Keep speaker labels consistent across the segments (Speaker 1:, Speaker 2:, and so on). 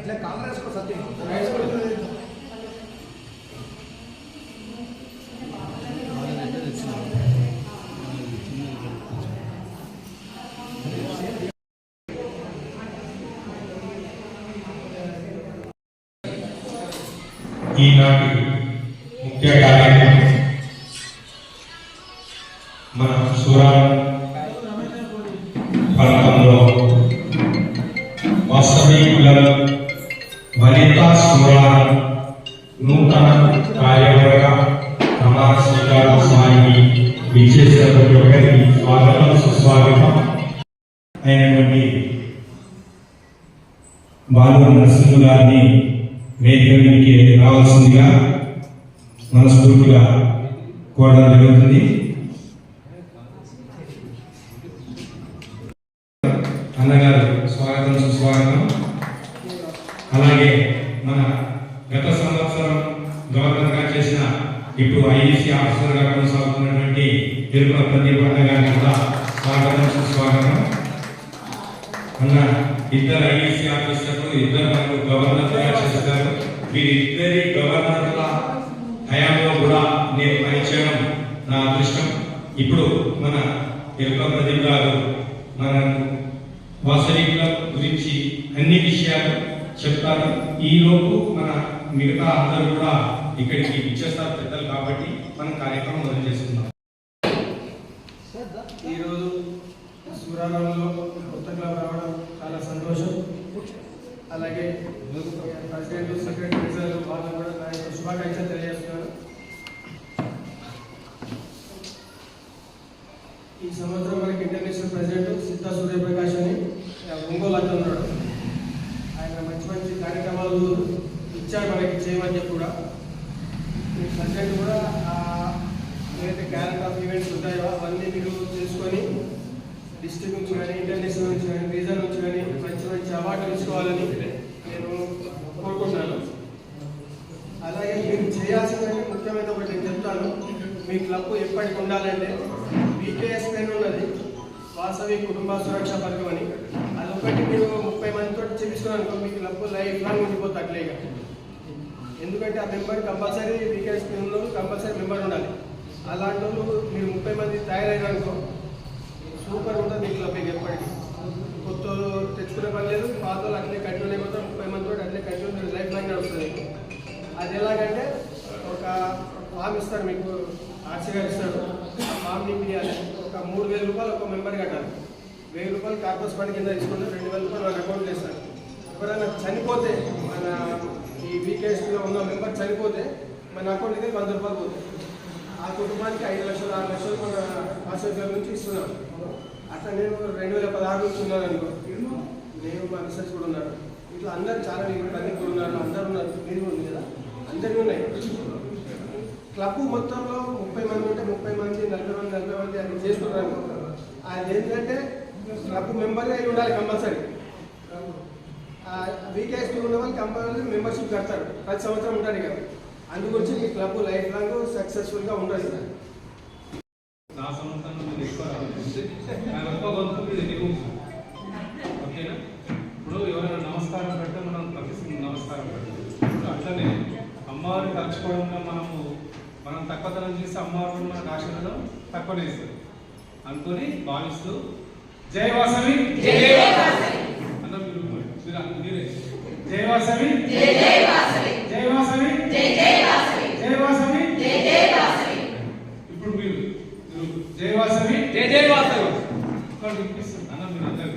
Speaker 1: అట్లా కాంగ్రెస్ को सत्य
Speaker 2: ఈనాటి ముఖ్య కార్యక్రమం మన సూరారం ప్రాంతంలో వాసవి కులం వనితా సూరారం నూతన కార్యవర్గ ప్రమాణ స్వీకారోత్సవానికి విచ్చేసిన ప్రతి ఒక్కరికి స్వాగతం సుస్వాగతం. అయినటువంటి బాలు నరసింహ గారిని వేదిక మీదకి రావాల్సిందిగా మనస్ఫూర్తిగా కోరడం జరుగుతుంది. అన్నగారు స్వాగతం సుస్వాగతం. అలాగే మన గత సంవత్సరం గవర్నర్ గా చేసిన ఇప్పుడు ఐఈసీ ఆఫీసర్ గా కొనసాగుతున్నటువంటి తిరుమల ప్రదీప్ అన్న గారిని కూడా స్వాగతం సుస్వాగతం. అన్న ఇద్దరు ఐఈసీ ఆఫీసర్లు, ఇద్దరు మనకు గవర్నర్ గా చేస్తారు. వీరిద్దరి గవర్నర్ల హయాంలో కూడా నేను పనిచేయడం నా అదృష్టం. ఇప్పుడు మన తిరుమల ప్రదీప్ గారు మనకు వాసవి గురించి అన్ని విషయాలు చెప్తారు. ఈ లోపు మన మిగతా అందరూ కూడా ఇక్కడికి ఇచ్చేస్తారు పెద్దలు కాబట్టి మనం కార్యక్రమం మొదలు చేసుకుందాం.
Speaker 3: ఈరోజు సూరారంలో కొత్త క్లబ్ రావడం చాలా సంతోషం. అలాగే ప్రెసిడెంట్, సెక్రటరీస్ వాళ్ళు కూడా నా యొక్క శుభాకాంక్షలు తెలియజేస్తున్నారు. ఈ సంవత్సరం మనకి ఇంటర్నేషనల్ ప్రెసిడెంట్ సిద్ధా సూర్యప్రకాష్ అని ఒంగోలు అతను ఉన్నాడు. ఆయన మంచి మంచి కార్యక్రమాలు ఇచ్చాడు మనకి చేయమని చెప్పి కూడా. ఈ ప్రెసిడెంట్ కూడా ఏదైతే క్యాలెండర్ ఆఫ్ ఈవెంట్స్ ఉంటాయో అవన్నీ మీరు తెలుసుకొని డిస్ట్రిక్ట్ నుంచి కానీ, ఇంటర్నేషనల్ నుంచి కానీ, రీజన్ నుంచి కానీ మంచి మంచి అవార్డులు తీసుకోవాలని నేను కోరుకుంటున్నాను. అలాగే మీరు చేయాల్సిందంటే ముఖ్యమైన ఒకటి నేను చెప్తాను. మీ క్లబ్ ఎప్పటికి ఉండాలంటే వికేఎస్ పైన ఉన్నది వాసవి కుటుంబ సురక్ష పథకం అని. అదొకటి మీరు 30 మందితో చేపించుకున్నాను మీ క్లబ్ లైఫ్ లాంగ్ ఉండిపోతుంది అట్లేగా. ఎందుకంటే ఆ మెంబర్ కంపల్సరీ వికేఎస్ పైన కంపల్సరీ మెంబర్ ఉండాలి. అలాంటి వాళ్ళు మీరు 30 మంది తయారైనారనుకో సూపర్ ఉంటుంది మీ క్లబ్. ఎప్పటికీ కొత్త తెచ్చుకునే పని లేదు, పాత వాళ్ళు అట్లే కంటిన్యూ అయిపోతారు. 30 మందితో అట్లే కంటిన్యూ లైఫ్ లాంగ్ నడుస్తుంది. అది ఎలాగంటే ఒక ఫామ్ ఇస్తారు మీకు, ఆర్సీ గారు ఇస్తారు. ఆ ఫామ్ నింపియాలి. ఒక 3000 రూపాయలు ఒక మెంబర్ కట్టాలి. 1000 రూపాయలు కార్పొరేట్ ఫండ్ కింద తీసుకుంటే 2000 రూపాయలు మన అకౌంట్ వేస్తారు. ఎవరైనా చనిపోతే మన ఈ వీకేఎస్లో ఉన్న మెంబర్ చనిపోతే మన అకౌంట్ అయితే 100 రూపాయలు పోతాయి. ఆ కుటుంబానికి 5 లక్షలు 6 లక్షలు మన ఆసుపత్రి నుంచి ఇస్తున్నాం. అట్లా నేను 2016 నుంచి ఉన్నాను అనుకో. నేను మా రీసెర్చ్ కూడా ఉన్నాను. ఇట్లా అందరు చాలా అన్ని కూడా ఉన్నారు. అందరు ఉన్నారు. మీరు ఉంది కదా, అందరికీ ఉన్నాయి. క్లబ్ మొత్తంలో 30 మంది ఉంటే 30 మంది 40 మంది అది చేస్తున్నారు. అది ఏంటంటే క్లబ్ మెంబర్ అయి ఉండాలి కంపల్సరీ. వీకేఎస్పీ ఉన్న వాళ్ళు కంపల్సరీ మెంబర్షిప్ కడతారు. ప్రతి సంవత్సరం ఉంటారు కదా. అందుగురించి మీ క్లబ్ లైఫ్ లాంగ్ సక్సెస్ఫుల్గా ఉంటుంది.
Speaker 2: నా సంవత్సరం ఓకేనా? ఇప్పుడు ఎవరైనా నమస్కారం పెడితే మనం ప్రతి నమస్కారం పెడతాం. అట్లనే అమ్మవారిని తలుచుకోవడంలో మనం తక్కువతనం చేసి అమ్మవారు మనకు ఆశీర్వాదం తక్కువనే ఇస్తుంది అనుకొని భావిస్తూ జై వాసవి అన్న మీరే జై వాసవి జై వాసవి జై వాసవి జై వాసవి. ఇప్పుడు మీరు జై వాసవి జై వాసవి వినిపిస్తుంది అన్న మీరు అందరు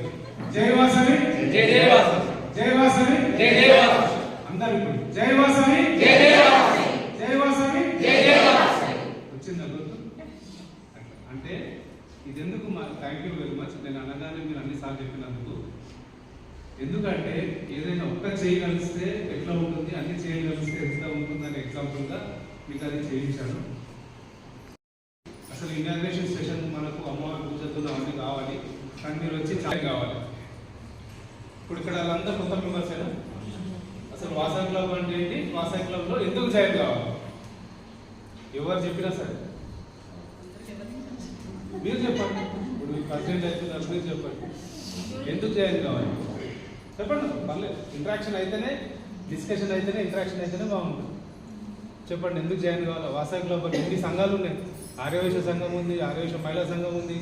Speaker 2: జై వాసవి జై వాసవి జై వాసవి జై వాసవి అందరు ఇప్పుడు జై వాసవి జై వాసవి జై వాసవి జై వాసవి వచ్చిందా గుర్తు? అంటే ఇది ఎందుకు థ్యాంక్ యూ వెరీ మచ్. నేను అనగానే మీరు అన్నిసార్లు చెప్పినందుకు. ఎందుకంటే ఏదైనా ఒక్క చేయగలిస్తే ఎట్లా ఉంటుంది, అన్ని చేయగలిస్తే ఎట్లా ఉంటుందని ఎగ్జాంపుల్గా మీకు అది చేయించాను. అసలు ఇనాగ్రేషన్ సెషన్ మనకు అమ్మవారి పూజతో అన్నీ కావాలి, కానీ మీరు వచ్చి చాలా కావాలి. ఇప్పుడు ఇక్కడ వాళ్ళంతా కొత్త మెంబర్స్ అయినా అసలు వాసవి క్లబ్ అంటే ఏంటి, వాసవి క్లబ్లో ఎందుకు జాయిన్ కావాలి ఎవరు చెప్పినా సరే మీరు చెప్పండి. ఇప్పుడు మీ ప్రెసిడెంట్ అవుతున్నారు, మీరు చెప్పండి ఎందుకు జాయిన్ కావాలి.
Speaker 1: చెప్పండి, పర్లేదు. ఇంటరాక్షన్ అయితేనే, డిస్కషన్ అయితేనే, ఇంటరాక్షన్ అయితేనే బాగుంటుంది. చెప్పండి, ఎందుకు జాయిన్ కావాలి? వాసవి క్లబ్ ఎన్ని సంఘాలు ఉన్నాయి? ఆర్యవైశ్య సంఘం ఉంది, ఆర్యవైశ్య మహిళా సంఘం ఉంది.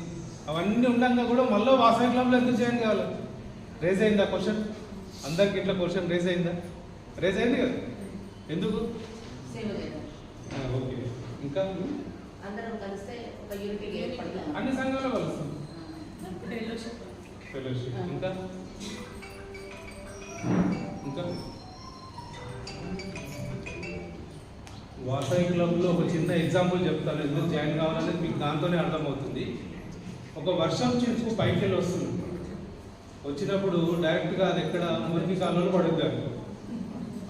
Speaker 1: అవన్నీ ఉండగా కూడా మళ్ళీ వాసవి క్లబ్లో ఎందుకు జాయిన్ కావాలి? రేజ్ అయిందా క్వశ్చన్? అందరికి ఇట్లా క్వశ్చన్ రేజ్ అయిందా? రేజ్ అయింది కదా. ఎందుకు? ఓకే. ఇంకా
Speaker 4: అందరం కలిస్తే ఒక యూనిటీ ఏర్పడుతుంది.
Speaker 1: అన్ని సంఘాలు కలుస్తాం. ఫెలోషిప్. ఇంకా ఇంకా వాసవి క్లబ్లో ఒక చిన్న ఎగ్జాంపుల్ చెప్తాను, ఎందుకు జాయిన్ కావాలనేది మీకు దాంతోనే అర్థమవుతుంది. ఒక వర్షం చినుకు పైకి వెళ్ళి వస్తుంది. వచ్చినప్పుడు డైరెక్ట్గా అది ఎక్కడ మురికి కాలంలో పడుద్దారు.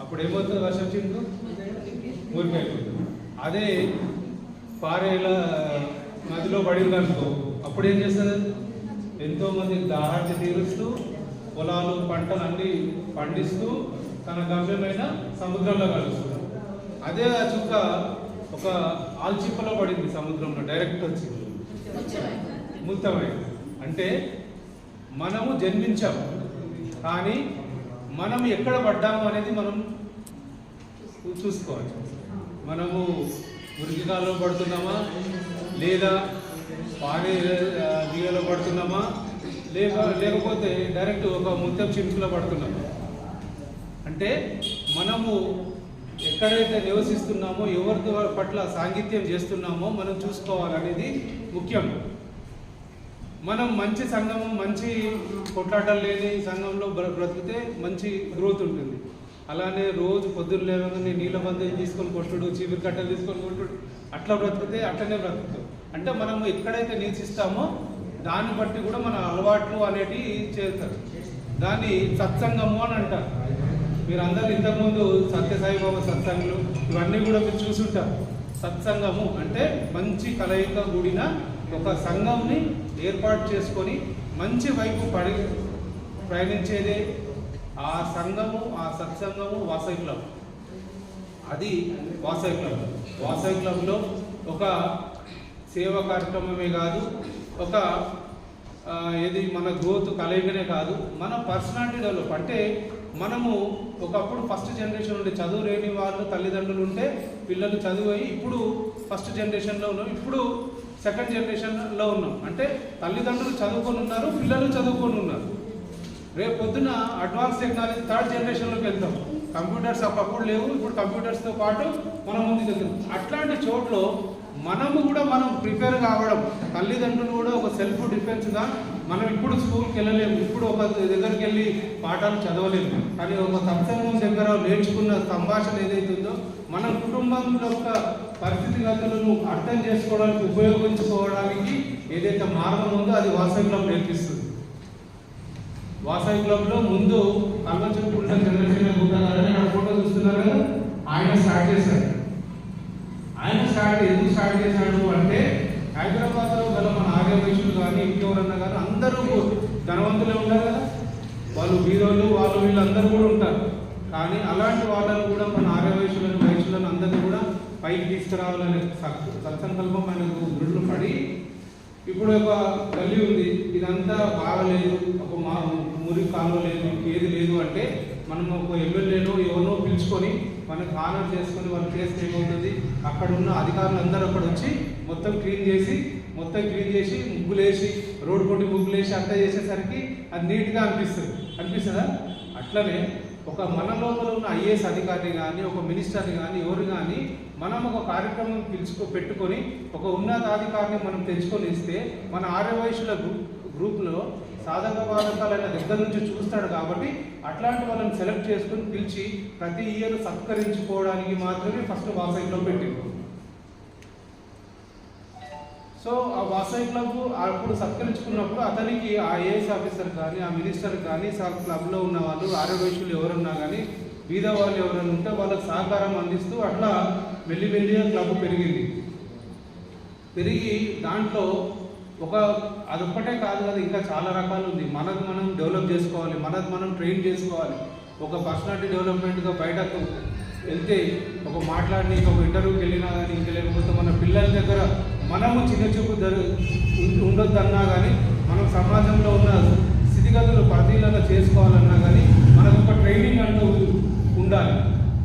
Speaker 1: అప్పుడు ఏమవుతుంది? వర్షం చినుకు మురికి అయిపోతుంది. అదే పారేల నదిలో పడింది అనుకో, అప్పుడు ఏం చేస్తుంది? ఎంతోమంది దాహాన్ని తీరుస్తూ పొలాలు పంటలు అన్నీ పండిస్తూ తన గమ్యమైన సముద్రంలో కలుస్తుంది. అదే ఆ చుక్క ఒక ఆల్చిప్పలో పడింది సముద్రంలో, డైరెక్ట్ వచ్చింది, ముక్తమైంది. అంటే మనము జన్మించాము, కానీ మనం ఎక్కడ పడ్డాము అనేది మనం చూసుకోవాలి. మనము మురికికాల్లో పడుతున్నామా, లేదా పారే నీళ్ళలో పడుతున్నామా, లేకపోతే డైరెక్ట్ ఒక ముత్యం చిమ్స్లో పడుతున్నామా? అంటే మనము ఎక్కడైతే నివసిస్తున్నామో, ఎవరి పట్ల సాంగిత్యం చేస్తున్నామో మనం చూసుకోవాలనేది ముఖ్యం. మనం మంచి సంఘం, మంచి కొట్లాటలు లేని సంఘంలో బ్రతికితే మంచి గ్రోత్ ఉంటుంది. అలానే రోజు పొద్దున్న లేవగానే నీళ్ళ బంధు తీసుకొని కొట్టుడు, చీపురు కట్టలు తీసుకొని కొట్టుడు, అట్లా బ్రతికితే అట్లనే బ్రతుకుతాం. అంటే మనము ఎక్కడైతే నివసిస్తామో దాన్ని బట్టి కూడా మన అలవాట్లు అనేటివి చేస్తారు. దాన్ని సత్సంగము అని అంటారు. మీరు అందరూ ఇంతకుముందు సత్యసాయిబాబా సత్సంగులు ఇవన్నీ కూడా మీరు చూసుంటారు. సత్సంగము అంటే మంచి కలయిక కూడిన ఒక సంఘంని ఏర్పాటు చేసుకొని మంచి వైపు ప్రయాణించేదే ఆ సంఘము, ఆ సత్సంగము వాసవి క్లబ్. అది వాసవి క్లబ్. వాసవి క్లబ్లో ఒక సేవా కార్యక్రమమే కాదు, ఒక ఇది మన గ్రోత్ కలయికనే కాదు, మన పర్సనాలిటీ డెవలప్. అంటే మనము ఒకప్పుడు ఫస్ట్ జనరేషన్ ఉండే చదువు లేని వాళ్ళు తల్లిదండ్రులు ఉంటే పిల్లలు చదువు అయ్యి ఇప్పుడు ఫస్ట్ జనరేషన్లో ఉన్నాం, ఇప్పుడు సెకండ్ జనరేషన్లో ఉన్నాం. అంటే తల్లిదండ్రులు చదువుకొని ఉన్నారు, పిల్లలు చదువుకొని ఉన్నారు. రేపు పొద్దున అడ్వాన్స్ టెక్నాలజీ థర్డ్ జనరేషన్లోకి వెళ్తాం. కంప్యూటర్స్ అప్పుడు లేవు, ఇప్పుడు కంప్యూటర్స్తో పాటు మనం ముందుకు వెళ్తాం. అట్లాంటి చోట్ల మనము కూడా మనం ప్రిపేర్ కావడం, తల్లిదండ్రులు కూడా ఒక సెల్ఫ్ డిఫెన్స్గా మనం ఇప్పుడు స్కూల్కి వెళ్ళలేము, ఇప్పుడు ఒక దగ్గరికి వెళ్ళి పాఠాలు చదవలేము, కానీ ఒక సత్సంగం దగ్గర నేర్చుకున్న సంభాషణ ఏదైతుందో మన కుటుంబం యొక్క పరిస్థితిగతులను అర్థం చేసుకోవడానికి, ఉపయోగించుకోవడానికి ఏదైతే మార్గం ఉందో అది వాసవి క్లబ్ నేర్పిస్తుంది. వాసవి క్లబ్లో ముందు కల్వచెప్పుల చంద్రశేఖర్ గుప్తా గారని నా ఫోటో చూస్తున్నారు కదా, ఆయన స్టార్ట్ చేశారు. ఆయన ఎందుకు స్టార్ట్ చేశాడు అంటే హైదరాబాద్లో గల మన ఆర్యవైశ్యులు కానీ ఇంకెవరన్నా కానీ అందరూ ధనవంతులే ఉంటారు కదా, వాళ్ళు బీదోళ్ళు, వాళ్ళు వీళ్ళందరూ కూడా ఉంటారు. కానీ అలాంటి వాళ్ళని కూడా మన ఆర్యవైశ్యులను, వైశ్యులను అందరినీ కూడా పైకి తీసుకురావాలనే సత్సంకల్పం ఆయనకు దృఢలు పడి ఇప్పుడు ఒక గల్లీ ఉంది, ఇదంతా బాగలేదు, ఒక మురికి కాలువ లేదు, ఏది లేదు అంటే మనం ఒక ఎమ్మెల్యేనో ఎవరినో పిలుచుకొని మనకు ఆనర్ చేసుకొని వాళ్ళు చేస్తే ఏమవుతుంది, అక్కడ ఉన్న అధికారులు అందరూ అక్కడ వచ్చి మొత్తం క్లీన్ చేసి ముగ్గులేసి రోడ్డు కొట్టి ముగ్గులేసి అంతా చేసేసరికి అది నీట్గా అనిపిస్తుందా? అట్లనే ఒక మన లోపల ఉన్న ఐఏఎస్ అధికారిని కానీ, ఒక మినిస్టర్ని కానీ, ఎవరు కానీ మనం ఒక కార్యక్రమం పెట్టుకొని ఒక ఉన్నతాధికారిని మనం తెచ్చుకొని ఇస్తే మన ఆర్యవైశ్యుల గ్రూప్లో సాధక బాధకాలైన దగ్గర నుంచి చూస్తాడు. కాబట్టి అట్లాంటి వాళ్ళని సెలెక్ట్ చేసుకుని పిలిచి ప్రతి ఇయర్ సత్కరించుకోవడానికి మాత్రమే ఫస్ట్ వాసవి క్లబ్ పెట్టింది. సో ఆ వాసవి క్లబ్ అప్పుడు సత్కరించుకున్నప్పుడు అతనికి ఆ ఐఏఎస్ ఆఫీసర్ కానీ, ఆ మినిస్టర్ కానీ, క్లబ్లో ఉన్న వాళ్ళు ఆర్యవైశ్యులు ఎవరున్నా కానీ, బీద వాళ్ళు ఎవరైనా ఉంటే వాళ్ళకి సహకారం అందిస్తూ అట్లా మెల్లిమెల్లిగా క్లబ్ పెరిగి దాంట్లో అదొక్కటే కాదు కదా, ఇంకా చాలా రకాలు ఉంది. మనకు మనం డెవలప్ చేసుకోవాలి, మనకు మనం ట్రైన్ చేసుకోవాలి. ఒక పర్సనాలిటీ డెవలప్మెంట్గా బయటకు వెళ్తే ఒక మాట్లాడి ఒక ఇంటర్వ్యూకి వెళ్ళినా కానీ, ఇంకా లేకపోతే మన పిల్లల దగ్గర మనము చిన్న చూపు ఉండొద్దన్నా కానీ, మనం సమాజంలో ఉన్న స్థితిగతులు పరిశీలన చేసుకోవాలన్నా కానీ ట్రైనింగ్ అంటూ ఉండాలి,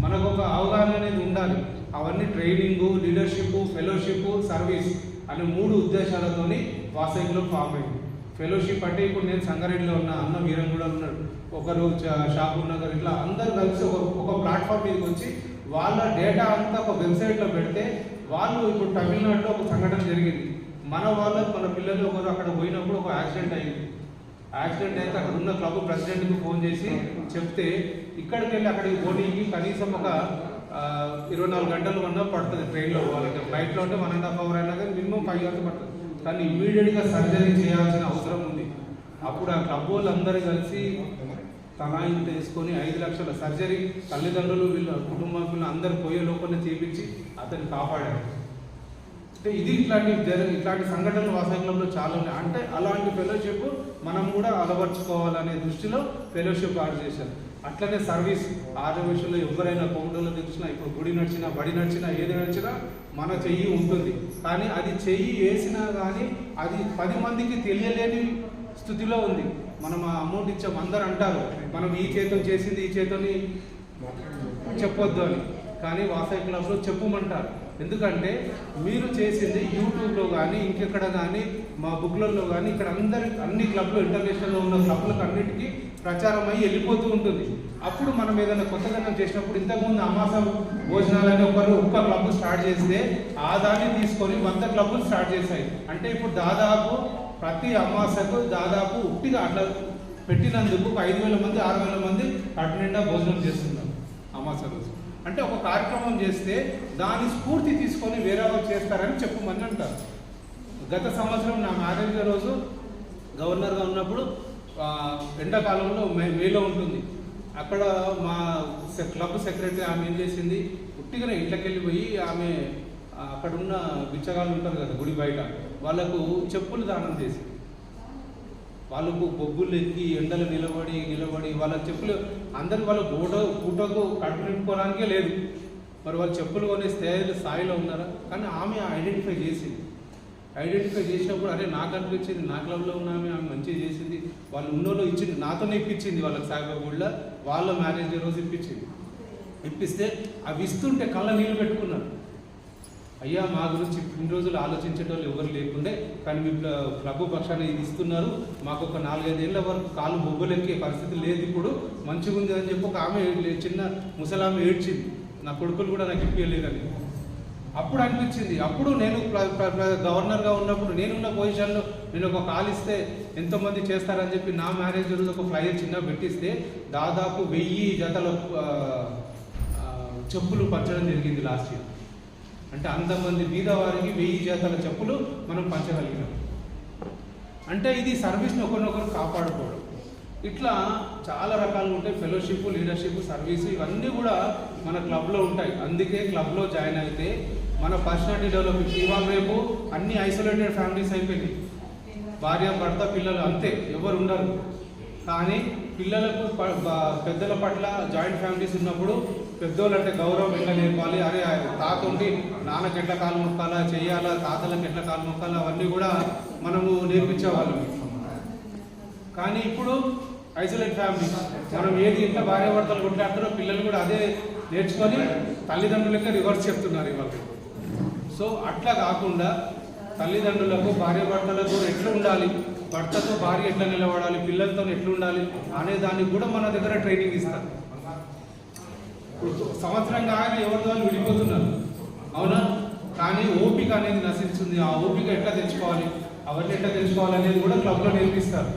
Speaker 1: మనకు ఒక అవగాహన అనేది ఉండాలి. అవన్నీ ట్రైనింగు, లీడర్షిప్, ఫెలోషిప్, సర్వీస్ అనే 3 ఉద్దేశాలతోని వాసవి క్లబ్ ఫామ్ అయింది. ఫెలోషిప్ అంటే ఇప్పుడు నేను సంగారెడ్డిలో ఉన్న, అన్న వీరంగూడలో ఉన్నాడు, ఒకరు షాపూర్ నగర్, ఇట్లా అందరూ కలిసి ఒక ప్లాట్ఫామ్ మీదకి వచ్చి వాళ్ళ డేటా అంతా ఒక వెబ్సైట్లో పెడితే వాళ్ళు ఇప్పుడు తమిళనాడులో ఒక సంఘటన జరిగింది. మన పిల్లలు ఒకరు అక్కడ పోయినప్పుడు ఒక యాక్సిడెంట్ అయింది. యాక్సిడెంట్ అయితే అక్కడ ఉన్న క్లబ్ ప్రెసిడెంట్కి ఫోన్ చేసి చెప్తే ఇక్కడికి వెళ్ళి అక్కడికి పోనీకి కనీసం ఒక 24 గంటలు అన్నా పడుతుంది ట్రైన్లో పోవాలి. ఫ్లైట్లో అంటే 1.5 hours అయినా కానీ మినిమం 5 hours పడుతుంది. కానీ ఇమ్మీడియట్గా సర్జరీ చేయాల్సిన అవసరం ఉంది. అప్పుడు ఆ క్లబ్ వాళ్ళందరూ కలిసి తలాయింత వేసుకొని 5 లక్షల సర్జరీ తల్లిదండ్రులు వీళ్ళ కుటుంబం పిల్లలు అందరు పోయే లోపలనే చేపించి అతన్ని కాపాడారు. అంటే ఇది ఇట్లాంటి సంఘటనలు వాసవి క్లబ్లో చాలా ఉన్నాయి. అంటే అలాంటి ఫెలోషిప్ మనం కూడా అలవర్చుకోవాలనే దృష్టిలో ఫెలోషిప్ ఆర్డర్ చేశారు. అట్లనే సర్వీస్ ఆర్గనైజేషన్లో ఎవరైనా కోవిడ్లో తెలిసినా, ఇప్పుడు గుడి నడిచినా, బడి నడిచినా, ఏది నడిచినా మన చెయ్యి ఉంటుంది. కానీ అది చెయ్యి వేసినా కానీ అది 10 మందికి తెలియలేని స్థితిలో ఉంది. మనం ఆ అమౌంట్ ఇచ్చాం, అందరు అంటారు మనం ఈ చేతో చేసింది ఈ చేతోని చెప్పొద్దు అని. కానీ వాసవి క్లబ్లో చెప్పమంటారు. ఎందుకంటే మీరు చేసింది యూట్యూబ్లో కానీ ఇంకెక్కడ కానీ మా బుక్లలో కానీ ఇక్కడ అన్ని క్లబ్లు ఇంటర్నేషనల్లో ఉన్న క్లబ్లకు అన్నిటికీ ప్రచారం అయ్యి వెళ్ళిపోతూ ఉంటుంది. అప్పుడు మనం ఏదైనా కొత్తదనం చేసినప్పుడు ఇంతకుముందు అమాస భోజనాలని ఒక్క క్లబ్ స్టార్ట్ చేస్తే ఆ దాన్ని తీసుకొని 100 క్లబ్లు స్టార్ట్ చేశాయి. అంటే ఇప్పుడు దాదాపు ప్రతి అమాసకు దాదాపు ఉట్టిగా అట్లా పెట్టినందుకు 5,000 మంది 6,000 మంది కడుపు నిండా భోజనం చేస్తున్నారు అమాస రోజు. అంటే ఒక కార్యక్రమం చేస్తే దాని స్ఫూర్తి తీసుకొని వేరే వాళ్ళు చేస్తారని చెప్పమని అంటారు. గత సంవత్సరం నా మ్యారేజ్ రోజు గవర్నర్గా ఉన్నప్పుడు ఎండాకాలంలో మేలో ఉంటుంది. అక్కడ మా క్లబ్ సెక్రటరీ ఆమె ఏం చేసింది, ఉట్టిగానే ఇంట్లోకి వెళ్ళిపోయి ఆమె అక్కడ ఉన్న బిచ్చగాళ్ళు ఉంటారు కదా గుడి బయట, వాళ్ళకు చెప్పులు దానం చేసి, వాళ్ళకు బొగ్గులు ఎక్కి ఎండలు నిలబడి వాళ్ళ చెప్పులు అందరు వాళ్ళ పూటకు కడుపు నింపుకోవడానికే లేదు. మరి వాళ్ళు చెప్పులు కొనే స్థాయిలో ఉన్నారా? కానీ ఆమె ఐడెంటిఫై చేసినప్పుడు అరే నాకు అనిపించింది, నా క్లబ్లో ఉన్న ఆమె మంచిగా చేసింది, వాళ్ళు ఉన్నోళ్ళు ఇచ్చింది, నాతోనే ఇప్పించింది, వాళ్ళకి సాయిబాబుళ్ళ వాళ్ళ మ్యారేజ్ రోజు ఇప్పిస్తే అవి ఇస్తుంటే కళ్ళ నీళ్ళు పెట్టుకున్నారు. అయ్యా మా గురించి ఇన్ని రోజులు ఆలోచించేటోళ్ళు ఎవరు లేకుండే, కానీ మీ క్లబ్ పక్షాన్ని ఇది ఇస్తున్నారు, మాకు ఒక 4-5 ఏళ్ళ వరకు కాలు బొబ్బులెక్కే పరిస్థితి లేదు, ఇప్పుడు మంచిగా ఉంది అని చెప్పి ఒక ఆమె చిన్న ముసలామె ఏడ్చింది, నా కొడుకులు కూడా నాకు ఇప్పించలేదని. అప్పుడు అనిపించింది. అప్పుడు నేను గవర్నర్గా ఉన్నప్పుడు నేనున్న పొజిషన్లో నేను ఒక కాల్ ఇస్తే ఎంతోమంది చేస్తారని చెప్పి నా మ్యారేజ్ రోజు ఒక ఫ్లైయర్ చిన్న పెట్టిస్తే దాదాపు 1000 జతల చెప్పులు పంచడం జరిగింది లాస్ట్ ఇయర్. అంటే అంతమంది బీదవారికి 1000 జతల చెప్పులు మనం పంచగలిగినాం. అంటే ఇది సర్వీస్ని ఒకరినొకరు కాపాడుకోవడం. ఇట్లా చాలా రకాలు ఉంటాయి. ఫెలోషిప్, లీడర్షిప్, సర్వీస్ ఇవన్నీ కూడా మన క్లబ్లో ఉంటాయి. అందుకే క్లబ్లో జాయిన్ అయితే మన పర్సనాలిటీ డెవలప్మెంట్. ఇవాళ రేపు అన్ని ఐసోలేటెడ్ ఫ్యామిలీస్ అయిపోయినాయి, భార్య భర్త పిల్లలు అంతే, ఎవరు ఉండరు. కానీ పిల్లలకు పెద్దల పట్ల జాయింట్ ఫ్యామిలీస్ ఉన్నప్పుడు పెద్దోళ్ళు అంటే గౌరవం ఎట్లా నేర్పాలి, అరే తాత ఉండి నాన్నకి ఎట్లా కాలు మొక్కాలా చేయాలా, తాతలకు ఎట్లా కాలు మొక్కాలా, అవన్నీ కూడా మనము నేర్పించేవాళ్ళం. కానీ ఇప్పుడు ఐసోలేట్ ఫ్యామిలీ, మనం ఏది ఇంత భార్య భర్తలు కొట్లాడుతారో పిల్లలు కూడా అదే నేర్చుకొని తల్లిదండ్రులకే రివర్స్ చెప్తున్నారు ఇవాళ. సో అట్లా కాకుండా తల్లిదండ్రులకు భార్య భర్తలకు ఎట్లా ఉండాలి, భర్తతో భార్య ఎట్లా నిలబడాలి, పిల్లలతో ఎట్లా ఉండాలి అనే దానికి కూడా మన దగ్గర ట్రైనింగ్ ఇస్తారు. ఇప్పుడు సంవత్సరం కాగానే ఎవరి వాళ్ళు విడిపోతున్నారు, అవునా? కానీ ఓపిక అనేది నశిస్తుంది. ఆ ఓపిక ఎట్లా తెచ్చుకోవాలి, అవన్నీ ఎట్లా తెచ్చుకోవాలి అనేది కూడా క్లబ్లో నేర్పిస్తారు.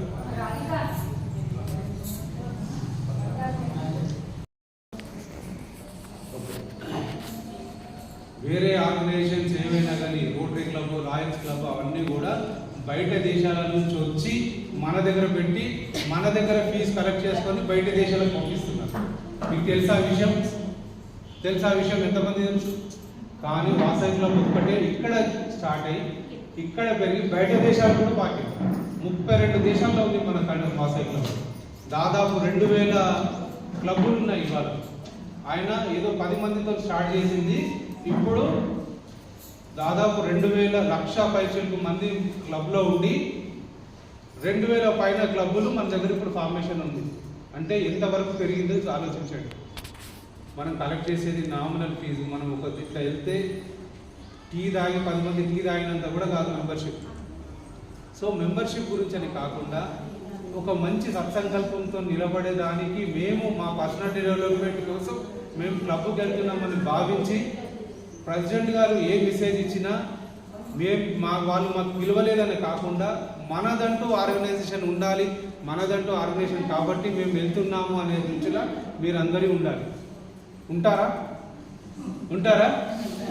Speaker 1: వేరే ఆర్గనైజేషన్స్ ఏమైనా కానీ రోటరీ క్లబ్, రాయల్స్ క్లబ్ అవన్నీ కూడా బయట దేశాల నుంచి వచ్చి మన దగ్గర పెట్టి మన దగ్గర ఫీజు కలెక్ట్ చేసుకొని బయట దేశాలకు పంపిస్తున్నారు. మీకు తెలుసా విషయం ఎంతమంది తెలుసు? కానీ వాసవి క్లబ్ ఒక్కటే ఇక్కడ స్టార్ట్ అయ్యి ఇక్కడ పెరిగి బయట దేశాలు కూడా పాకి 32 దేశాల్లో ఉంది మన వాసవి క్లబ్. దాదాపు 2000 క్లబ్బులు ఉన్నాయి ఇవాళ. ఆయన ఏదో 10 మందితో స్టార్ట్ చేసింది, ఇప్పుడు దాదాపు 2,00,000 పైచలకు మంది క్లబ్లో ఉండి 2,000 పైన క్లబ్బులు మన దగ్గర ఇప్పుడు ఫార్మేషన్ ఉంది. అంటే ఎంతవరకు పెరిగిందో ఆలోచించండి. మనం కలెక్ట్ చేసేది నామినల్ ఫీజు. మనం ఒక ఇట్లా వెళ్తే టీ తాగి 10 మంది టీ తాగినంత కూడా కాదు మెంబర్షిప్. సో మెంబర్షిప్ గురించి అని కాకుండా ఒక మంచి సత్సంకల్పంతో నిలబడేదానికి మేము మా పర్సనాలిటీ డెవలప్మెంట్ కోసం మేము క్లబ్కి వెళ్తున్నామని భావించి ప్రెసిడెంట్ గారు ఏ మెసేజ్ ఇచ్చినా వాళ్ళు మాకు పిలవలేదని కాకుండా మనదంటూ ఆర్గనైజేషన్ ఉండాలి, మనదంటూ ఆర్గనైజేషన్ కాబట్టి మేము వెళ్తున్నాము అనే దృష్టిలో మీరందరూ ఉండాలి. ఉంటారా?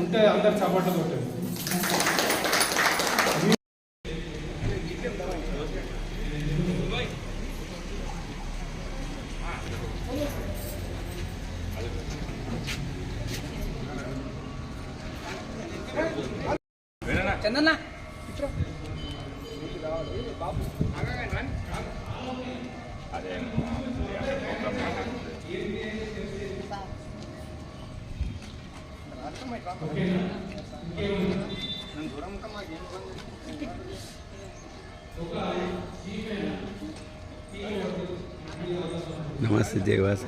Speaker 1: ఉంటే అందరు చప్పట్లు కొట్టండి.
Speaker 5: చందన్న
Speaker 6: నమస్తే జయవాస్.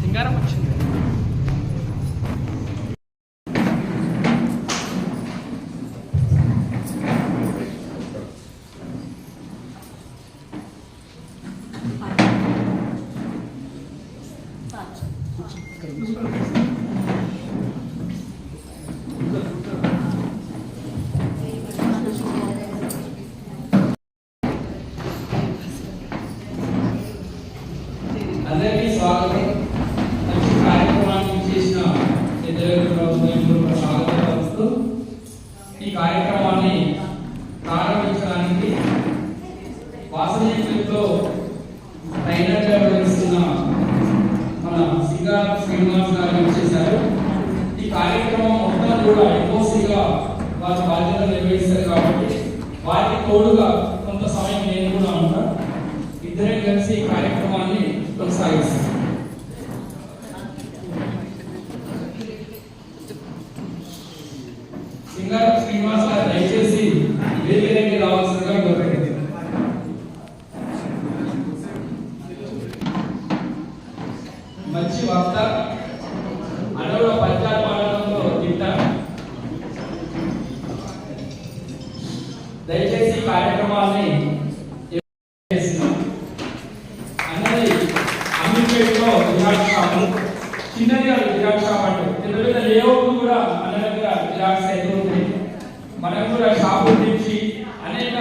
Speaker 5: సింగారం వచ్చింది.
Speaker 7: అందరికీ స్వాగతం. మంచి కార్యక్రమాన్ని చేసిన స్వాగతం పలుకుతూ ఈ కార్యక్రమాన్ని ప్రారంభించడానికి వాసనలో ట్రైనర్గా వ్యవహరిస్తున్న మన సింగారం శ్రీనివాస్ గారు చేశారు. ఈ కార్యక్రమం మొత్తం కూడా ఎన్ఓసిగా వారి బాధ్యతలు నిర్వహిస్తారు కాబట్టి వారికి తోడుగా కొంత సమయం నేను కూడా ఉంటాను. ఇద్దరే కలిసి ఈ కార్యక్రమాన్ని కొనసాగిస్తాం. సింగారం శ్రీనివాస్ గారు దయచేసి వేదికకి రావాల్సిందిగా కోరుతున్నాను. మంచి వక్త, అడవుల పద్యాల పాడడంలో తింట. దయచేసి కార్యక్రమాన్ని చిన్నది జిరాక్స్ షాప్ అంటే పెద్ద పెద్ద లేఅవుట్ కూడా మన దగ్గర జిరాక్స్ అయితే ఉంటాయి. మనం కూడా షాపు నుంచి అనేక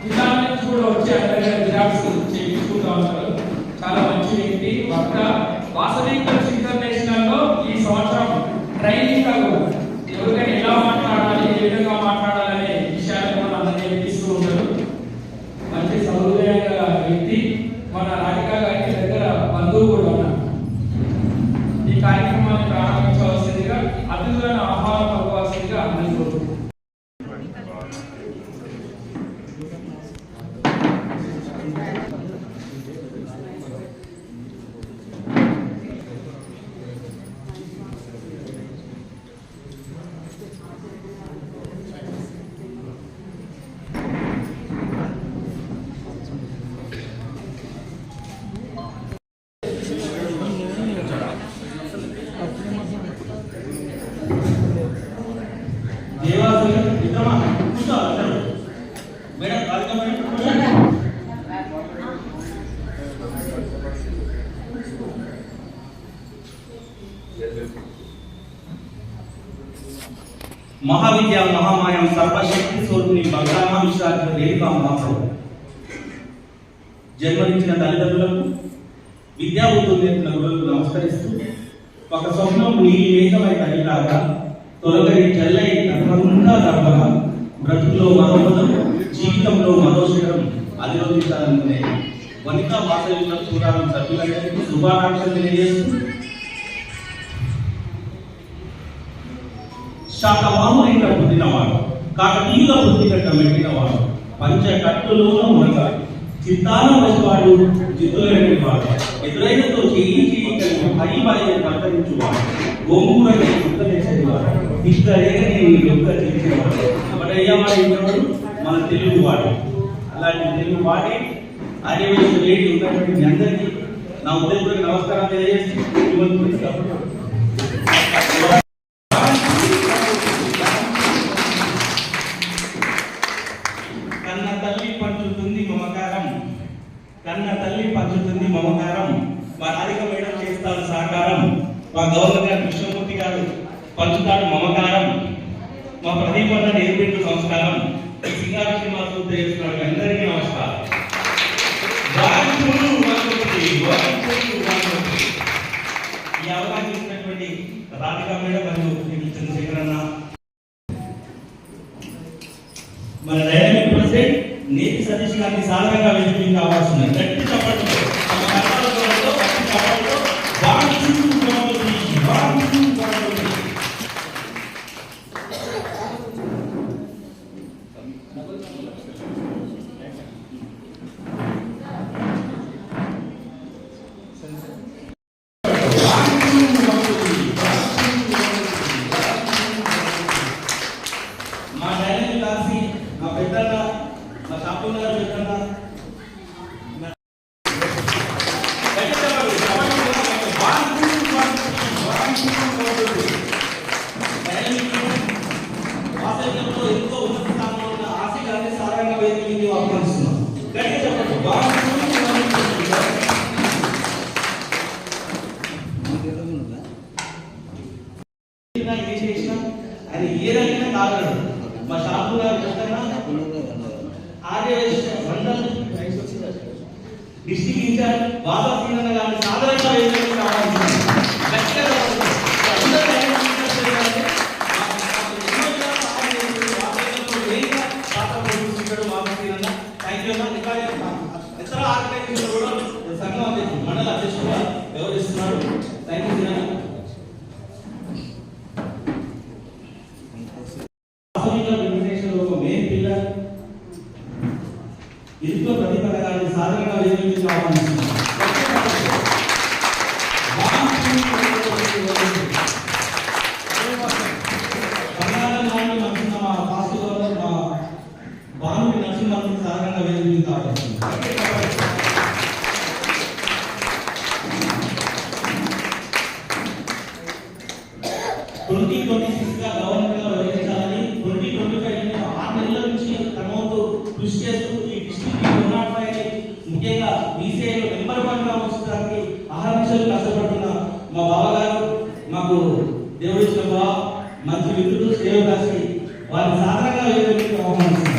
Speaker 7: జిల్లాల నుంచి కూడా వచ్చి మన దగ్గర జిరాక్స్ చేయించుకుంటూ ఉంటారు. చాలా మంచి వ్యక్తి, వక్త. వాసవి కల్చర్ ఇంటర్నేషనల్ లో ఈ సంవత్సరం ట్రైనింగ్ ఎవరికైనా ఎలా మాట్లాడాలి, ఏ విధంగా మాట్లాడాలనే విషయాలు కూడా అందరినీ నేర్పిస్తూ ఉంటారు. మంచి సౌహృదయంగా వ్యక్తి. మన రాధిక గారి దగ్గర బంధువు కూడా ఉన్నారు. ఈ కార్యక్రమాన్ని ప్రారంభించవలసిందిగా అతిథులను ఆహ్వానం పలకవలసిందిగా అనుకుంటున్నాను.
Speaker 6: మహావిద్యా మహామాయం సర్వశక్తి స్వరూపిణి భగవాన్ విశ్వాస రేణుకా మహాప్రభు జన్మనిచ్చిన తల్లిదండ్రులకు విద్యాబుద్ధులు నేర్పిన గురువులకు నమస్కరిస్తూ ఒక స్వప్నం నీలి మేఘమై తల్లిలాగా తొలగని చెల్లై కర్మంగా గర్భగా బ్రతుకులో మరోపదం జీవితంలో మరో శిఖరం అధిరోధించాలనుకునే వనితా వాసవికుల చూడాలని సభ్యులందరికీ శుభాకాంక్షలు తెలియజేస్తూ శాతవాహనునిగా పుట్టినవాడు కాకతీయుల పుట్టినట్టు మెట్టినవాడు పంచకట్టులోన మునగాడు చిత్తాన వసివాడు జిత్తులైనవాడు ఎదురైనతో చేయి హరి బాయి కర్తరించువాడు గోమూరని గుర్తనేసేవాడు ఇక్కడేగని యొక్క చేసేవాడు అయ్యవాడు ఉన్నవాడు మన తెలుగువాడు అలాంటి తెలుగు వాడే ఆర్యవేశ వేడి ఉన్నటువంటి మీ అందరికీ నా ఉదయపూర్వక నమస్కారం తెలియజేస్తూ కన్న తల్లి పంచుతుంది మమకారం కన్న తల్లి పంచుతుంది మమకారం మా రాధిక మేడం చేస్తారు సహకారం మా గవర్నర్ గారు కృష్ణమూర్తి గారు పంచుతాడు మమకారం మా ప్రదీప్ అన్న నేర్పించు సంస్కారం సింగార శ్రీనివాసు చేస్తున్నాడు అందరికీ నమస్కారం ఈ అవకాశం ఇచ్చినటువంటి రాధిక మేడం మరియు చంద్రశేఖర్ అన్న మన డైనమిక్ ప్రెసిడెంట్ నేతి సతీష్ గారిని సాధారణంగా వేదిక కావాల్సింది గట్టి చప్పట్లతో తమ కర్తవ్యంతో గట్టి చప్పట్లతో మా డైనమిక్ రాసి మా పెద్దన్న మా షాపు గారు పెద్దన్న ఎంతో ఉన్నత స్థానంలో ఉన్న ఆశ గారిని సాధారణంగా వేదికకి ఆహ్వానిస్తున్నాం గట్టిగా చెప్పండి ఏ చేసినా ఆయన ఏదైనా కాగలడు మా షాపు గారు పెద్దన్న ఆర్యవేశ మండల్ డిస్ట్రిక్ట్ ఇన్ఛార్జ్ బాబా సీనన్న గారిని సాధారణంగా వేదికకి ఆహ్వానిస్తున్నాం గట్టిగా ఇతర ఆర్గనైజేషన్ కూడా సంఘం అధ్యక్షుడు మండల అధ్యక్షుడుగా వ్యవహరిస్తున్నాడు. థ్యాంక్ యూ ఒక మెయిన్ పిల్లర్ ఇంట్లో ప్రతిభ గారిని సాధారణంగా వేదికగా ఆహ్వానిస్తున్నాం. భానుడి నరసింహాన్ని సాధారణంగా వేదికగా ఆహ్వానిస్తున్నాం. 2026 గా గవర్నమెంట్ గా వివరించాలని 2025 6 నెలల నుంచి తమతో కృషి చేస్తూ ఈ డిస్ట్రిక్ట్ 105 ముఖ్యంగా బీసీఐలో నెంబర్ 1 గా ఉంచడానికి అహర్నిశలు కష్టపడుతున్న మా బావగారు మాకు దేవుడిచ్చిన బావ మంచి మిత్రుడు శ్రేయోదాసి వారిని సాధారణంగా వేదికగా ఆహ్వానిస్తున్నాం.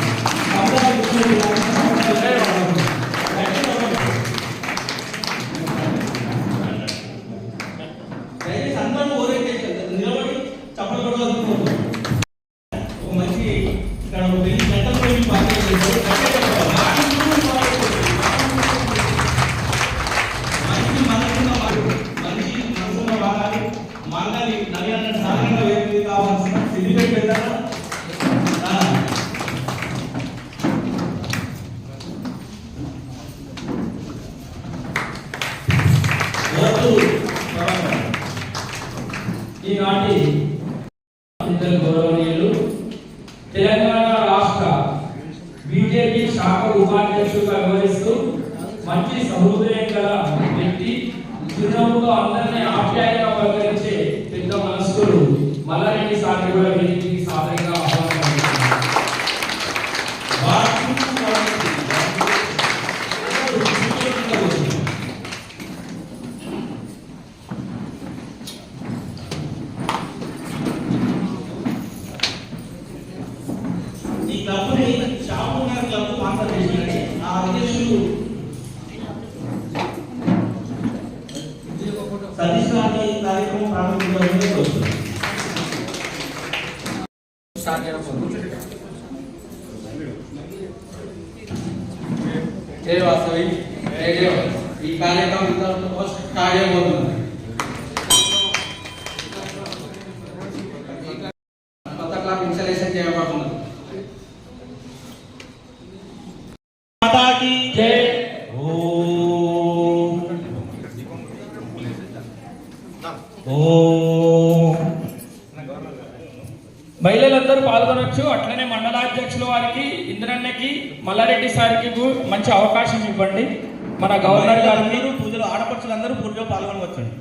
Speaker 6: అందరూ ఓరియంటేషన్ నిలబడి చప్పట్లు కొట్టుకోవాలి. ఒక మంచి ఇక్కడ ఒక పెళ్లి గంటల పెళ్లి పార్టీ చేశారు. మంచి మనసున్న వాడు మంచి మనసున్న వాడాలి మంగళి నవి అన్న సాధారణ వేదిక కావాల్సిన సిద్ధిపేట పెద్దారా
Speaker 7: ఈనాటి గౌరవనీయులు తెలంగాణ రాష్ట్ర బీజేపీ శాఖ ఉపాధ్యక్షులుగా వ్యవహరిస్తూ మంచి సహృదయం గల వ్యక్తి, చిరునవ్వుతో అందరినీ ఆప్యాయంగా పలకరించే పెద్ద మనస్కులు మల్లారెడ్డి సార్ కూడా వీరికి సాధారణంగా
Speaker 6: ఆ అధ్యక్షులు సతీష్ గారి కార్యక్రమం ప్రారంభించడానికి వస్తుంది.
Speaker 3: జై వాసవి ఈ కార్యక్రమం స్టార్ట్ చేయబోతుంది. కొత్త క్లాక్ ఇన్స్టాలేషన్ చేయబోతున్నది.
Speaker 6: మాతాకి
Speaker 7: జై. మహిళలందరూ పాల్గొనొచ్చు. అట్లనే మండలాధ్యక్షుల వారికి, ఇంద్రన్నకి, మల్లారెడ్డి సార్కి మంచి అవకాశం ఇవ్వండి. మన గవర్నర్ గారికి
Speaker 6: పూజలు ఆడపడుచులందరూ పూజలో పాల్గొనవచ్చండి.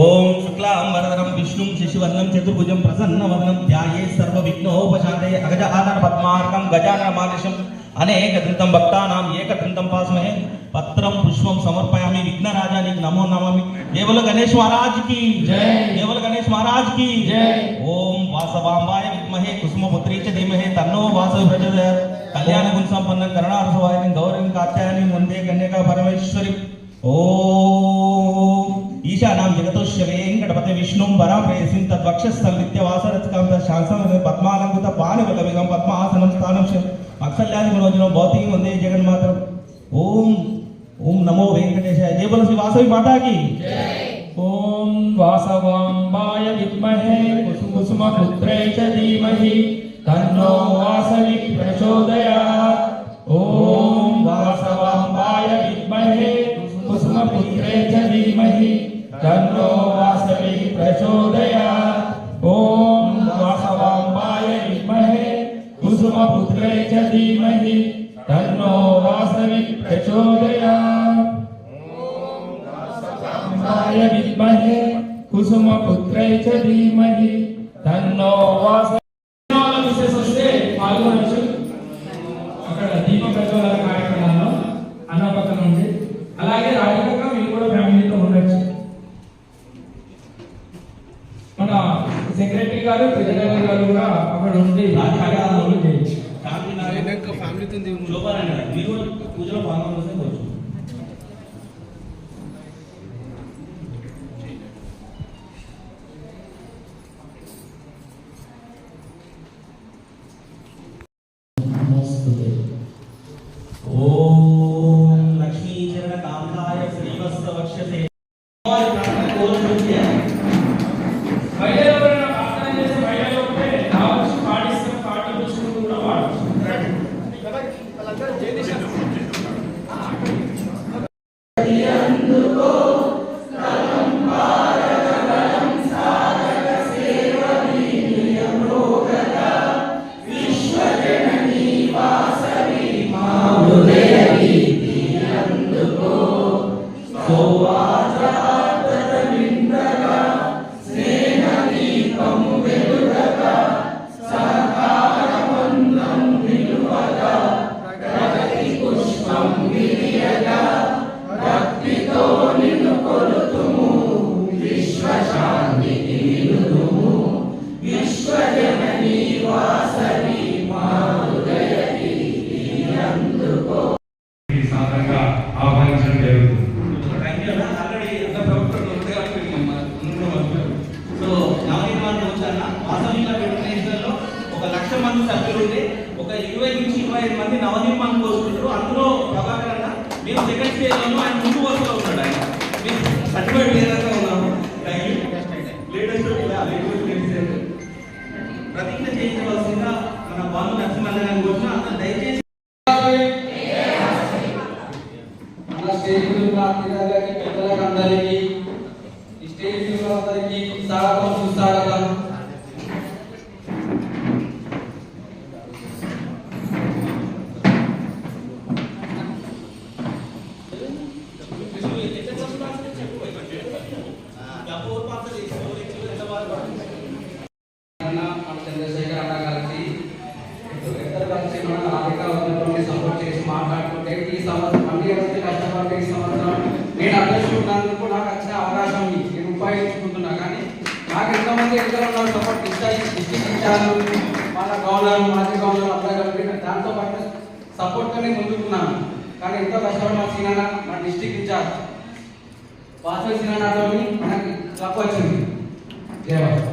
Speaker 6: ఓం శుక్లాం వరదరం విష్ణుం శశివర్ణం చతుర్భుజం ప్రసన్నవదనం ధ్యాయే సర్వ విఘ్నోపశాంతయే అగజానన పద్మార్కం గజానన మానుషం అనేక దంతం భక్తానాం ఏకదంతం పాస్మహే పత్రం పుష్పం సమర్పయామి విఘ్నరాజానికి నమో నమామి. కేవల గణేష్ మహారాజ్ కి జై. కేవల గణేష్ మహారాజ్ కి జై. ఓం వాసవాంబాయ విద్మహే కుసుమపుత్రీ చ ధీమహి తన్నో వాసవి ప్రచోదయాత్. కళ్యాణ గుణ సంపన్నం కరుణారసవాహిని గౌరీం కాత్యాయని వందే కన్యకా పరమేశ్వరి. ఓం ఈశానాం జగతోష్య వెంకటపతి విష్ణుం వరాప్రేసిం తద్వక్షస్థల్ నిత్యవాసరత్కాం శాసన పద్మాలంకృత పాణివలవిగం పద్మాసనం స్థానం అక్షల్యాది మనోజనం భౌతికం వందే జగన్మాతరం. ఓం ఓం నమో వెంకటేశాయ. జయ బోలో శ్రీ వాసవి మాతాకి.
Speaker 7: ఓం వాసవాంబాయ విద్మహే కుసుమపుత్రే చ ధీమహి తన్నో వాసవి ప్రచోదయాత్. ఓం వాసవాంబాయ విద్మహే కుసుమపుత్రే చ ధీమహి తన్నో వాసవి ప్రచోదయాత్. ఓం వాసవాంబాయ విద్మహే కుసుమపుత్రే చ ధీమహి తన్నో వాసవి ప్రచోదయాత్. వాసవాంబాయ విద్మహే కుసుమపుత్రే చ ధీమహి తన్నో వాసవి. విశేష వస్తే పాల్గొనవచ్చు. అక్కడ దీప ప్రజ్వలన కార్యక్రమంలో అన్న పక్కన ఉంది. అలాగే రాజకీయంగా మీరు కూడా ఫ్యామిలీతో ఉండొచ్చు. మన సెక్రటరీ గారు, ప్రెసిడెంట్ గారు కూడా అక్కడ ఉండి కార్యక్రమాలు చేయొచ్చు.
Speaker 1: ఫ్యామిలీతో
Speaker 6: శోభారాణి మీరు కూడా పూజలో పాల్గొనవలసింది కోరుచున్నాను. ఓం లక్ష్మీచరణ కాంతాయ శ్రీవత్స వక్షసే.
Speaker 7: మహిళలు ఎవరైనా ప్రార్థన చేసి మహిళలు ఉంటే కావచ్చు, పాటిస్తాం, పాటలు చూసుకుంటూ కూడా వాడచ్చు.
Speaker 2: సాధారణంగా ఆహ్వానించడం జరుగుతుంది.
Speaker 6: సో నవనిర్మాణ రోజున వాసవిల ఫెడరేషన్లో 1,00,000 మంది సభ్యులు ఉంటే ఒక 20 నుంచి 25 మంది నవనిర్మాణ కోరుకుంటారు. అందులో ప్రభాకర్ అన్న మేము సెకండ్ స్టేజ్లోనూ ఆయన ముందు వరుసలో ఉన్నాడు. ఆయన మేము సర్టిఫైడ్ లీడర్గా ఉన్నాము. లేటెస్ట్ ప్రతిజ్ఞ చేయించవలసిందిగా మన బాలు నరసింహన్న గారిని కోరుతున్నా. అందరూ దయచేసి
Speaker 3: మన స్టేజ్ పెద్దలకు అందరికీ ఈ స్టేజ్ అందరికీ స్వాగతం సుస్వాగతం. చంద్రశేఖర్ అన్న గారికి ఇద్దరు కలిసి మన ఆర్థిక ఉద్యోగంలో సపోర్ట్ చేసి మాట్లాడుతుంటే ఈ సంవత్సరం అన్ని వచ్చి కష్టపడి ఈ సంవత్సరం నేను అదృష్టంకు నాకు వచ్చిన అవకాశం నేను ఉపయోగించుకుంటున్నా. కానీ నాకు ఎంతమంది సపోర్ట్ ఇచ్చారు, వాళ్ళ గవర్నర్, మాజీ గవర్నర్ అందరూ కలిపి దాంతో పాటు
Speaker 8: సపోర్ట్తోనే ముందుకున్నాను. కానీ ఎంతో కష్టపడి మా సీనాన్న మా డిస్ట్రిక్ట్ ఇన్ఛార్జ్ వాసవి సీనాన్నతో మనకి కప్ వచ్చింది. జయవాసవి.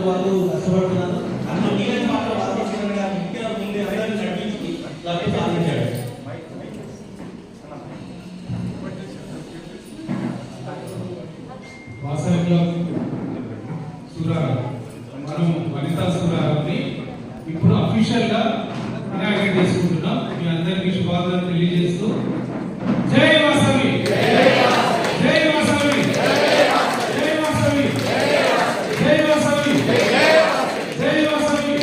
Speaker 6: వాళ్ళు కష్టపడుతున్నారు. అందులో నీళ్ళని మాత్రం వాదించడంగా ముఖ్య ముందే అందరినీ నడిపించి లబ్ధి సాధించాడు.
Speaker 1: వాసవిలో సూరారావు మనం వనితా సూరారావుని ఇప్పుడు అఫీషియల్గా ఇనాగ్రేట్ చేసుకుంటున్నాం. మీ అందరికీ శుభాకాంక్షలు తెలియజేస్తూ జై వాసవి, జై వాసవి, జై వాసవి, జై వాసవి, జై వాసవి.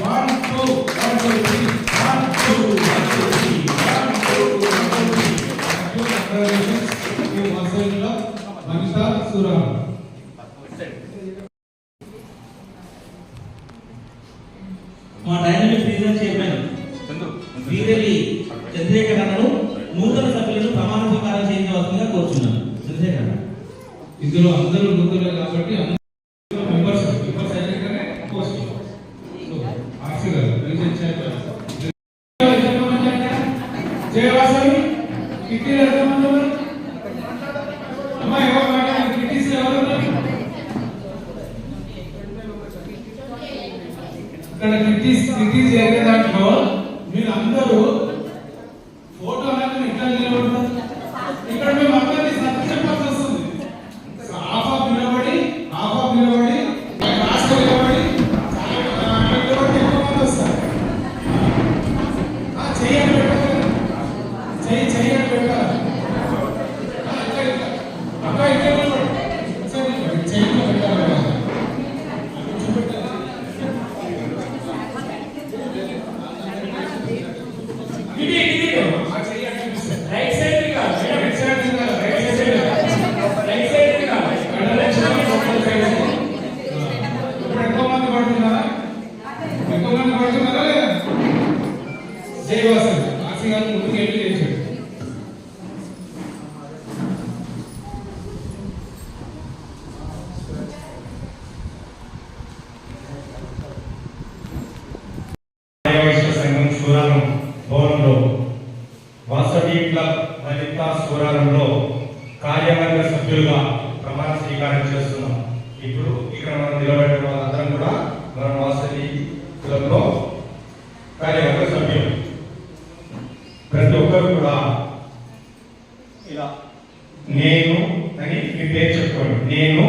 Speaker 1: 1 2 1 2 3 1 2 1 2 3 1 2 1 2 3 వాసవిలో వనితా సూరారావు.
Speaker 6: మా dynamic region chairman Veerelli Chandrasekhar అన్నను నూతన సభ్యులను ప్రమాణ స్వీకారం చేయించవలసిందిగా కోరుచున్నాను. చంద్రశేఖర్ అన్న.
Speaker 1: ఇందులో అందరూ నూతనులే కాబట్టి మెంబర్స్ అయినాకనే పోస్ట్. సో ఆర్సీ గారు రీజన్ చైర్మన్ జై వాసవి. కిట్టీలు ఎంతమంది ఉన్నారు? అమ్మా ఎవరు మాట్లాడారు? కిట్టీస్ ఎవరు ఉన్నారు? ఇక్కడ కిట్టీస్ చేరే దాంట్లో మీరు అందరూ ఫోటో అనేది ఎట్లా నిలబడతారు? ఇక్కడ మేము అందరినీ సత్యం చెప్పాల్సి వస్తుంది. హాఫ్ ఆఫ్ నిలబడి లాస్ట్ నిలబడి ఎక్కువ మంది వస్తారు. చెయ్యండి పెట్టాలి, చెయ్యండి పెట్టాలి. అక్క ఇక్కడ చెయ్యి పెట్టాలి.
Speaker 7: రైట్ సైడ్
Speaker 1: రైట్ సైడ్ ఎక్కువ మంది పడుతున్నారా లేదా? జై వాసవి. ఆర్సీ గారు ముందుకు వెళ్ళి చేశాడు.
Speaker 2: ఆర్యవైశ్య సంఘం సూరారం భవనంలో వాసవి క్లబ్ వనితా సూరారంలో కార్యవర్గ సభ్యులుగా ప్రమాణ స్వీకారం చేస్తున్నాం. ఇప్పుడు ఇక్కడ మనం నిలబడిన వాళ్ళందరం కూడా మన వాసవి క్లబ్ లో కార్యవర్గ సభ్యులు. ప్రతి ఒక్కరు కూడా ఇలా నేను అని మీ పేరు చెప్పండి. నేను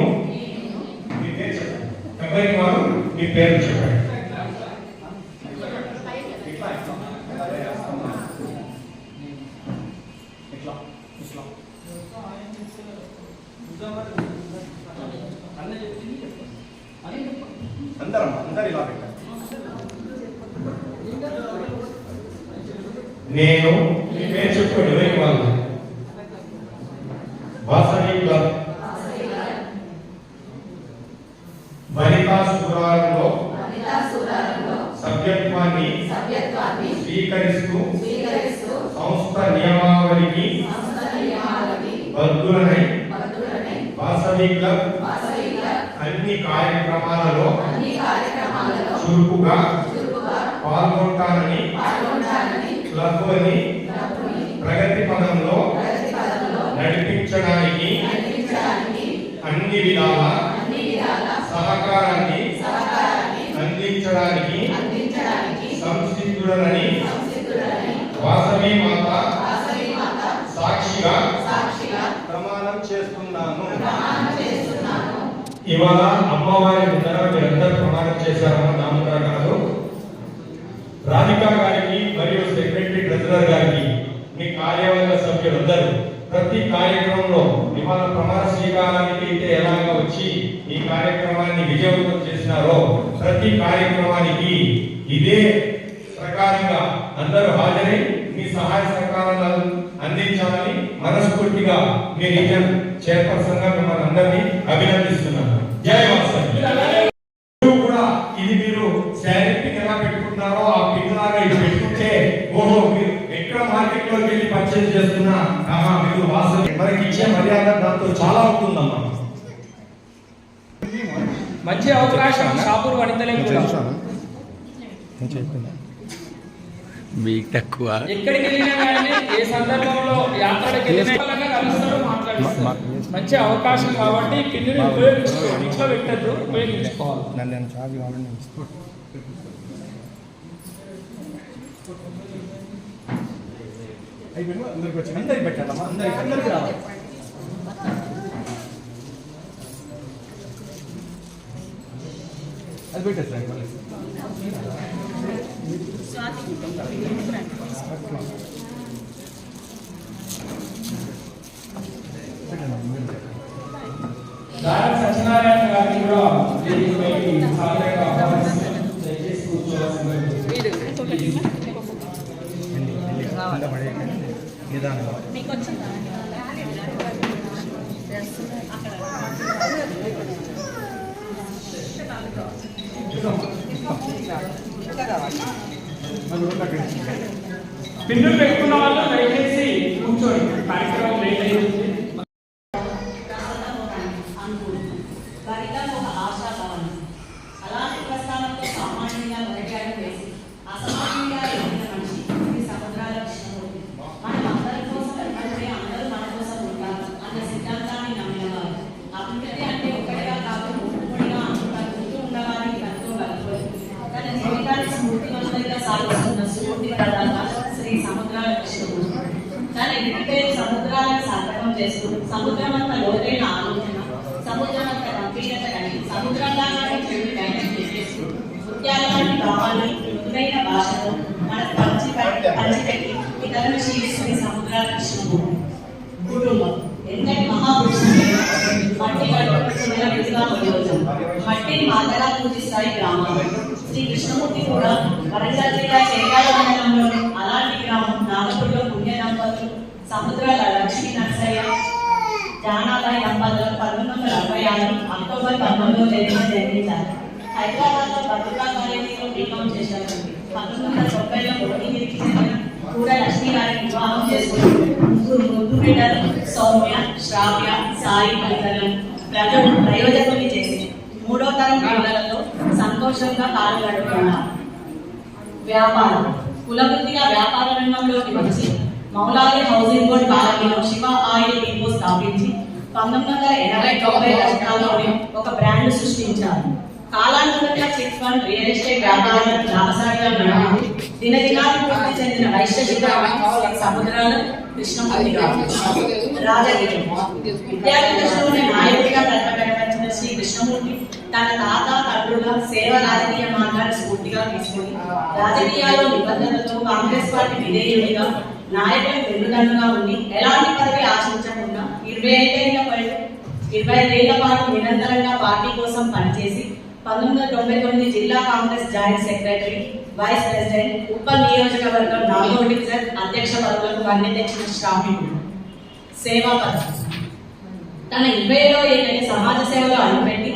Speaker 2: మీ పేరు చెప్పండి. ఎవరికి వారు మీ పేరు చెప్పండి. అందరూ ఇలా పెట్టండి. నేను మీ పేరు చెప్పుకోండి. ఎవరికి వాళ్ళు వాసవి క్లబ్ వనితా సూరారంలో సభ్యత్వాన్ని స్వీకరిస్తూ సంస్థ నియమావళికి బద్దులనై వాసవి క్లబ్ అన్ని కార్యక్రమాలలో చురుకుగా పాల్గొంటానని క్లబ్ని ప్రగతి పదంలో నడిపించడానికి అన్ని విధాల సహకారాన్ని అందించడానికి సంసిద్ధుడనని వాసవి మాత సాక్షిగా ప్రమాణం చేస్తున్నాను. ఇవాళ అమ్మవారి ముందర మీరందరూ ప్రమాణం చేశారన్న నామముద్ర కాదు. రాధికా గారికి మరియు సెక్రటరీ ట్రెజరర్ గారికి మీ కార్యవర్గ సభ్యులందరూ ప్రతి కార్యక్రమంలో ఇవాళ ప్రమాణ స్వీకారానికి అయితే ఎలాగా వచ్చి ఈ కార్యక్రమాన్ని విజయవంతం చేసినారో ప్రతి కార్యక్రమానికి ఇదే ప్రకారంగా అందరూ హాజరై మీ సహాయ సహకారాలను అందించాలని మనస్ఫూర్తిగా మీ రీజన్ చైర్పర్సన్ గా మిమ్మల్ని అందరినీ అభినందిస్తున్నాను. జై వాసవి. కూడా ఇది మీరు శారీ పిన్ ఎలా పెట్టుకుంటున్నారో ఆ పిన్ లాగా ఇది పెట్టుకుంటే ఓహో మీరు ఎక్కడ మార్కెట్ లోకి వెళ్ళి పర్చేజ్ చేస్తున్న మీకు వాసన మనకి ఇచ్చే మర్యాద దాంతో చాలా ఉంటుందమ్మా.
Speaker 7: మంచి అవకాశం షాపూర్ వనితలే కూడా.
Speaker 9: మీకు తక్కువ
Speaker 7: ఎక్కడికి వెళ్ళినా కానీ ఏ సందర్భంలో యాత్రలకు వెళ్ళినా కలుస్తారు, మాట్లాడుతారు. మంచి అవకాశం కాబట్టి పిన్నిని ఉపయోగించుకోవాలి, ఇంట్లో పెట్టద్దు, ఉపయోగించుకోవాలి.
Speaker 2: అందరికి పెట్టాలమ్మా, అందరికి రావాలి. అది పెట్టేస్తాను మళ్ళీ.
Speaker 7: సత్యనారాయణ గారిని కూడా వేదికపైకి హాజరుగా ఆహ్వానిస్తున్నాను. దయచేసి కూర్చోవాల్సిందిగా. పిన్నులు పెట్టుకున్న వాళ్ళు దయచేసి కూర్చోండి, కార్యక్రమం లేట్ అయింది.
Speaker 4: అలాంటి ప్రస్థానంతో సామాన్యంగా మొదటి వేసి అసామాన్యంగా ఎదిగిన మనిషి ఈ సముద్రాల కృష్ణమూర్తి. మనం అందరి కోసం ఎప్పుడంటే అందరూ మన కోసం ఉంటారు అన్న సిద్ధాంతాన్ని నమ్మినవారు. అభివృద్ధి అంటే ఒక్కడిగా కాకుండా ముట్టుముడిగా అందుకుంటూ ఉండడానికి ఎంతో కలిపోయి తన జీవితాన్ని స్మృతివంతంగా సాగిస్తున్న స్ఫూర్తి ప్రదాత శ్రీ సముద్రాల కృష్ణమూర్తి. తన ఇంటి పేరు సముద్రాలను సార్థకం చేస్తూ సముద్రం అంత లోతైన ఆలోచన, సముద్రం అంత గంభీరత కలిగి సముద్రంగా నృత్యాలాంటి భావాన్ని మృదువైన భాషతో మన పంచిపెట్టి ఇతరులు శ్రీ సముద్రాల కృష్ణమూర్తి. కుటుంబం ఎంతటి మహాపురుషులైన మట్టి కట్టుకున్న విధిగా ప్రయోజనం, మట్టిని మాతగా పూజిస్తాయి గ్రామాలు. శ్రీ కృష్ణమూర్తి కూడా వరంగల్ జిల్లా చేయాల మండలంలోని అలాంటి గ్రామం నాగపూర్లో పుణ్య దంపతులు సముద్రాల లక్ష్మీ నర్సయ్య జానాబాయి దంపతులు 1966 అక్టోబర్ 19లో జన్మించారు. హైదరాబాద్ లో భద్రతా కాలేజీలో బీకాం చేశారు. 1990లో భువనగిరికి చెందిన కూడా లక్ష్మీ గారిని వివాహం చేసుకుని ముద్దు బిడ్డలు సౌమ్య, శ్రావ్య, సాయి తదితరులను ప్రయోజకుల్ని చేసి 3వ తరం పిల్లలతో సంతోషంగా కాలం గడుపుతున్నారు. వ్యాపారం కులవృత్తిగా వ్యాపార రంగంలోకి వచ్చి మౌలాలి హౌసింగ్ బోర్డ్ కాలనీలో శివ ఆయిల్ డిపో స్థాపించి 1980-90 దశకాల్లోనే ఒక బ్రాండ్ సృష్టించారు. కాలానుగుణంగా చిట్ ఫండ్, రియల్ ఎస్టేట్ వ్యాపారాలను లాభసాటిగా నడపి దినదినాభివృద్ధి చెందిన వైశ్య సముద్రాల కృష్ణమూర్తి గారు. రాజకీయం విద్యార్థి దశలోనే నాయకుడిగా ప్రతిభటన శ్రీ కృష్ణమూర్తి తన తాత తండ్రుల సేవ రాజకీయ మార్గాన్ని స్ఫూర్తిగా తీసుకుని రాజకీయాల్లో నిబద్ధతతో కాంగ్రెస్ పార్టీ విధేయుడిగా నాయకులకు వెన్నుదన్నుగా ఉండి ఎలాంటి పదవి ఆశించకుండా 25 ఏళ్ల పాటు నిరంతరంగా పార్టీ కోసం పనిచేసి 1999 జిల్లా Congress joint secretary, vice president, Uppal నియోజకవర్గం 4వ డివిజన్ అధ్యక్ష పదవులకు వన్నె తెచ్చిన శ్రామికుడు. సేవా పదవి తన 20వ ఏటనే సమాజ సేవలో అడుగుపెట్టి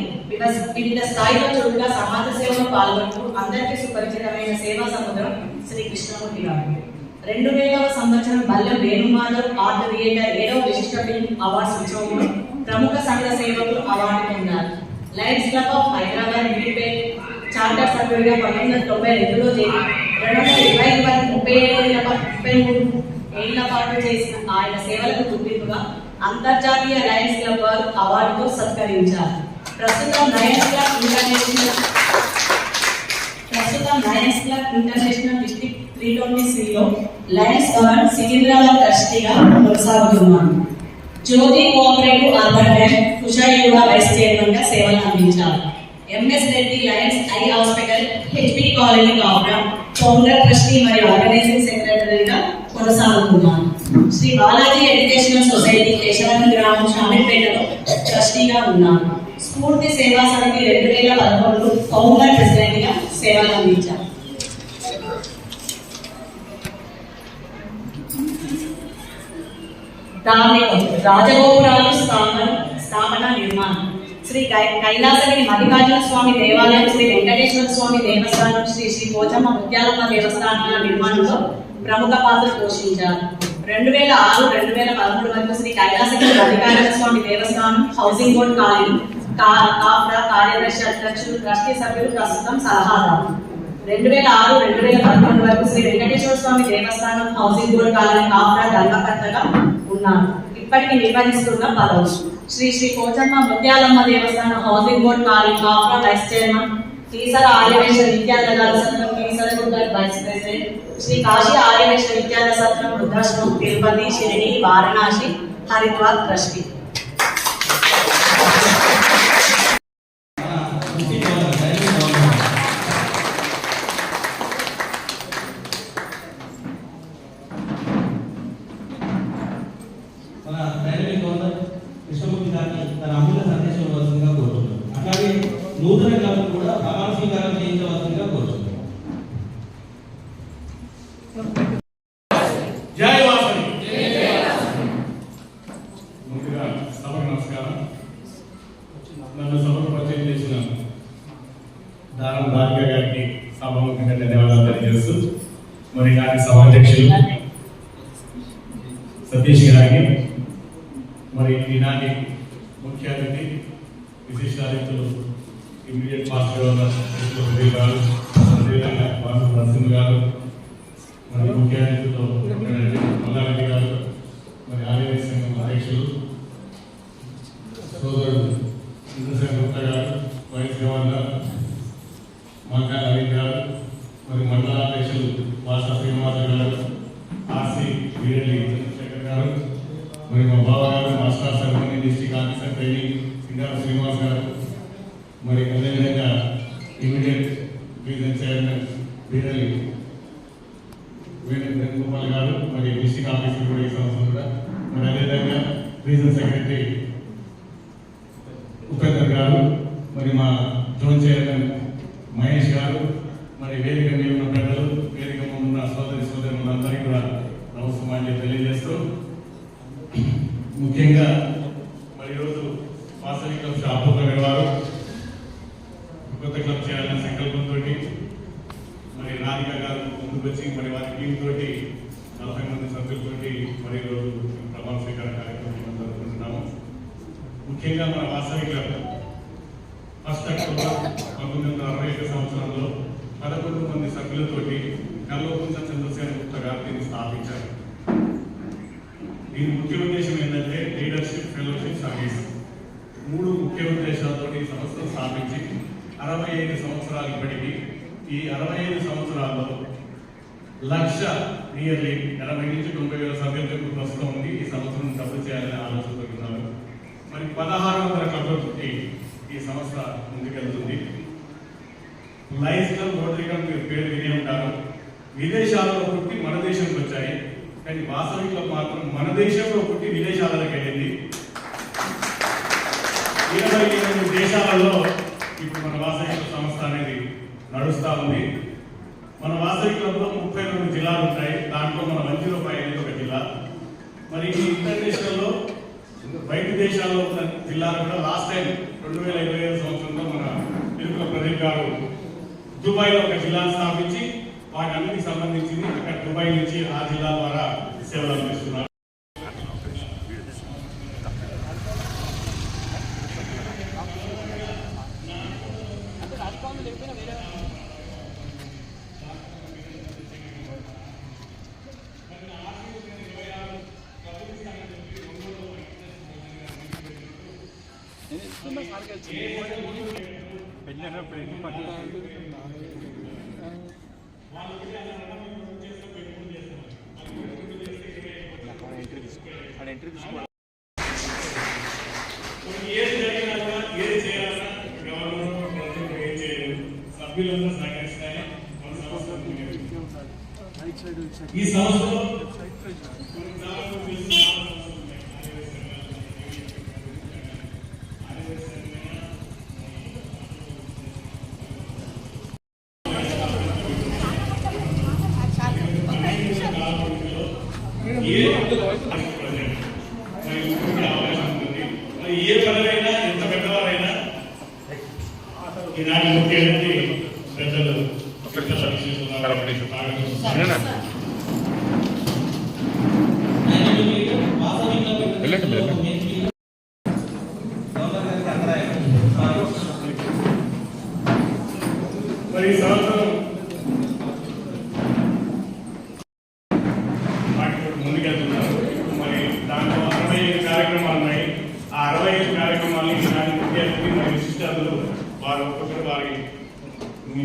Speaker 4: వివిధ స్థాయిలో చురుగ్గా సమాజ సేవలో పాల్గొంటూ అందరికీ సుపరిచితమైన సేవా సముద్రం శ్రీ కృష్ణమూర్తి గారు. 2000వ సంవత్సరం బల్లెం వేణుమాధవ్ ఆర్ట్ థియేటర్ 7వ విశిష్ట ఫిల్మ్ అవార్డ్స్ ఉత్సవంలో ప్రముఖ సంఘ సేవకులు అవార్డు పొందారు. Lions club of Hyderabad Meerpet charter సభ్యుడిగా 1992లో చేరి 2020 వరకు 33 ఏళ్ల పాటు చేసిన ఆయన సేవలకు గుర్తింపుగా అంతర్జాతీయ లయన్స్ క్లబ్ వారు అవార్డుతో సత్కరించారు. ప్రస్తుతం లయన్స్ క్లబ్ ఇంటర్నేషనల్ డిస్ట్రిక్ట్ 323లో లయన్స్ గవర్నర్ సికింద్రాబాద్ ట్రస్టీగా కొనసాగుతున్నారు. Jyothi cooperative urban bank Kushaiguda vice chairman గా సేవలు అందించారు. MS Reddy Lions eye hospital HP colony కాపురం ఫౌండర్, ట్రస్టీ మరియు ఆర్గనైజింగ్ సెక్రటరీగా కొనసాగుతున్నారు. శ్రీ బాలాజీ ఎడ్యుకేషనల్ సొసైటీ కేశవరం గ్రామం షామిర్పేటలో ట్రస్టీగా ఉన్నారు. స్ఫూర్తి సేవా సమితి 2011 ఫౌండర్ ప్రెసిడెంట్ గా సేవలు అందించారు. రాజగోపురాలు స్థాపన నిర్మాణం శ్రీ కైలాసగిరి మల్లికార్జున స్వామి దేవాలయం, శ్రీ వెంకటేశ్వర స్వామి దేవస్థానం, శ్రీ శ్రీ పోచమ్మ ముత్యాలమ్మ దేవస్థానాల నిర్మాణంలో ప్రముఖ పాత్ర పోషించారు. 2006-2013 వరకు శ్రీ కైలాసగిరి మల్లికార్జున స్వామి దేవస్థానం హౌసింగ్ బోర్డ్ కాలనీ కాఫ్రా కార్యదర్శి అధ్యక్షులు, ట్రస్టీ సభ్యులు, ప్రస్తుతం సలహాదారు. 2006-2011 వరకు Shri Venkateswara Swamy Devasthanam housing board colony Kapra ధర్మకర్తగా ఉన్నారు. ఇప్పటికి నిర్వహిస్తున్న పదవులు: Shri Shri Pochamma Muthyalamma Devasthanam housing board colony Kapra vice chairman, Keesara Aryaveshwara Vidyanagara Satram Keesaragunta vice president, Shri Kashi Aryaveshwara Vidyanagara Satram Rudrashramam Tirupati, Shirdi, Varanasi, Haridwar trustee.
Speaker 6: మన డైనమిక్ గవర్నర్ కృష్ణమూర్తి గారిని తన అమూల్య సందేశం ఇవ్వాల్సిందిగా కోరుతున్నాను. అట్లాగే నూతన క్లబ్ కూడా ప్రమాణ స్వీకారం చేయించవలసిందిగా కోరుతున్నాను.
Speaker 2: జై వాసవి. ముందుగా సభకు నమస్కారం. నన్ను సభకు పరిచయం చేసిన దానం రాధిక గారికి సభాముఖంగా ధన్యవాదాలు తెలియజేస్తూ, మరి నాటి సభాధ్యక్షులు సతీష్ గారికి, మరి ఈనాటి ముఖ్య అతిథి విశిష్ట అతిథులు ఇమ్మీడియట్ పాస్ట్ గవర్నర్ ఉదయ్ గారు, అదేవిధంగా వాసు నరసింహ గారు, మరి ముఖ్య అతిథులతో మల్లారెడ్డి గారు, మరి ఆర్యవేశ్వర సంఘం అధ్యక్షులు సోదరుడు ఇంద్రసేన గుప్తా గారు, వైస్ గవర్నర్ మాకా నవీన్ గారు, మరి మండల అధ్యక్షులు వాస శ్రీనివాస గారు, ఆర్సి వీరెడ్డి చంద్రశేఖర్ గారు, మరి మా బావ గారు master ceremony district officer training Singaru Srinivas గారు, మరి అదేవిధంగా immediate region chairman Veerelli Venugopal గారు, మరి డిస్ట్రిక్ట్ ఆఫీసర్ కూడా ఈ సంవత్సరం కూడా, మరి అదేవిధంగా రీజన్ సెక్రటరీ ఉపేందర్ గారు, మరి మా జోన్ చైర్మన్ మహేష్ గారు, మరి వేదిక మీద ఉన్న పెద్దలు, వేదిక ఉన్న సోదరి సోదరులందరికీ కూడా నమస్కారం తెలియజేస్తూ, ముఖ్యంగా మరి ఈరోజు వాసవి క్లబ్ షాపుల వారు కొత్త క్లబ్ చేయాలనే సంకల్పంతో మరి రాధిక గారు ముందుకు వచ్చి మరి వారి టీం తోటి 40 మంది సభ్యులతోటి మరి ఈరోజు ప్రమాణ స్వీకార కార్యక్రమం జరుపుకుంటున్నాము. ముఖ్యంగా మన వాసవి క్లబ్ 1 అక్టోబర్ 1965 సంవత్సరంలో 11 మంది సభ్యులతోటి కల్వకుంట్ల చంద్రసేన గుప్తా గారు దీన్ని స్థాపించారు. దీని ముఖ్య ఉద్దేశం ఏంటంటే లీడర్షిప్, ఫెలోషిప్, సర్వీస్. 3 ముఖ్య ఉద్దేశాలతో ఈ సంస్థను స్థాపించి 65 సంవత్సరాలు ఇప్పటికీ. ఈ 65 సంవత్సరాల్లో నియర్లీ 80 నుంచి 90 వేల సభ్యులకు ప్రస్తుతం ఉంది. ఈ సంవత్సరం డబ్బు చేయాలని ఆలోచనతో ఉన్నారు. మరి 1600 క్లబ్లతోటి ఈ సంస్థ ముందుకెళ్తుంది. లయన్స్ క్లబ్, రోటరీ క్లబ్ మీరు పేరు వినే ఉంటారు. విదేశాలలో పుట్టి మన దేశంకి వచ్చాయి, కానీ వాసవి క్లబ్ మాత్రం మన దేశంలో పుట్టి విదేశాలకు వెళ్ళింది. 28 దేశాలలో ఇప్పుడు మన వాసవి క్లబ్ సంస్థ అనేది నడుస్తూ ఉంది. మన వాసవి క్లబ్లో 32 జిల్లాలు ఉంటాయి. దాంట్లో మన మంచిరూపాయి అనేది ఒక జిల్లా. మరి ఈ ఇంటర్నేషనల్లో బయట దేశాల్లో ఉన్న జిల్లాలు కూడా లాస్ట్ టైం 2025 సంవత్సరంలో మన తిరుమల ప్రదీప్ గారు దుబాయ్లో ఒక జిల్లాను స్థాపించి వాటన్నిటికి సంబంధించింది అక్కడ దుబాయ్ నుంచి ఆ జిల్లా ద్వారా సేవలు అందిస్తున్నారు. ఈ సంవత్సరం ఏ పనులైనా ఎంత పెద్దవారైనా ఈనాటి ముఖ్యమంత్రి పెద్దలు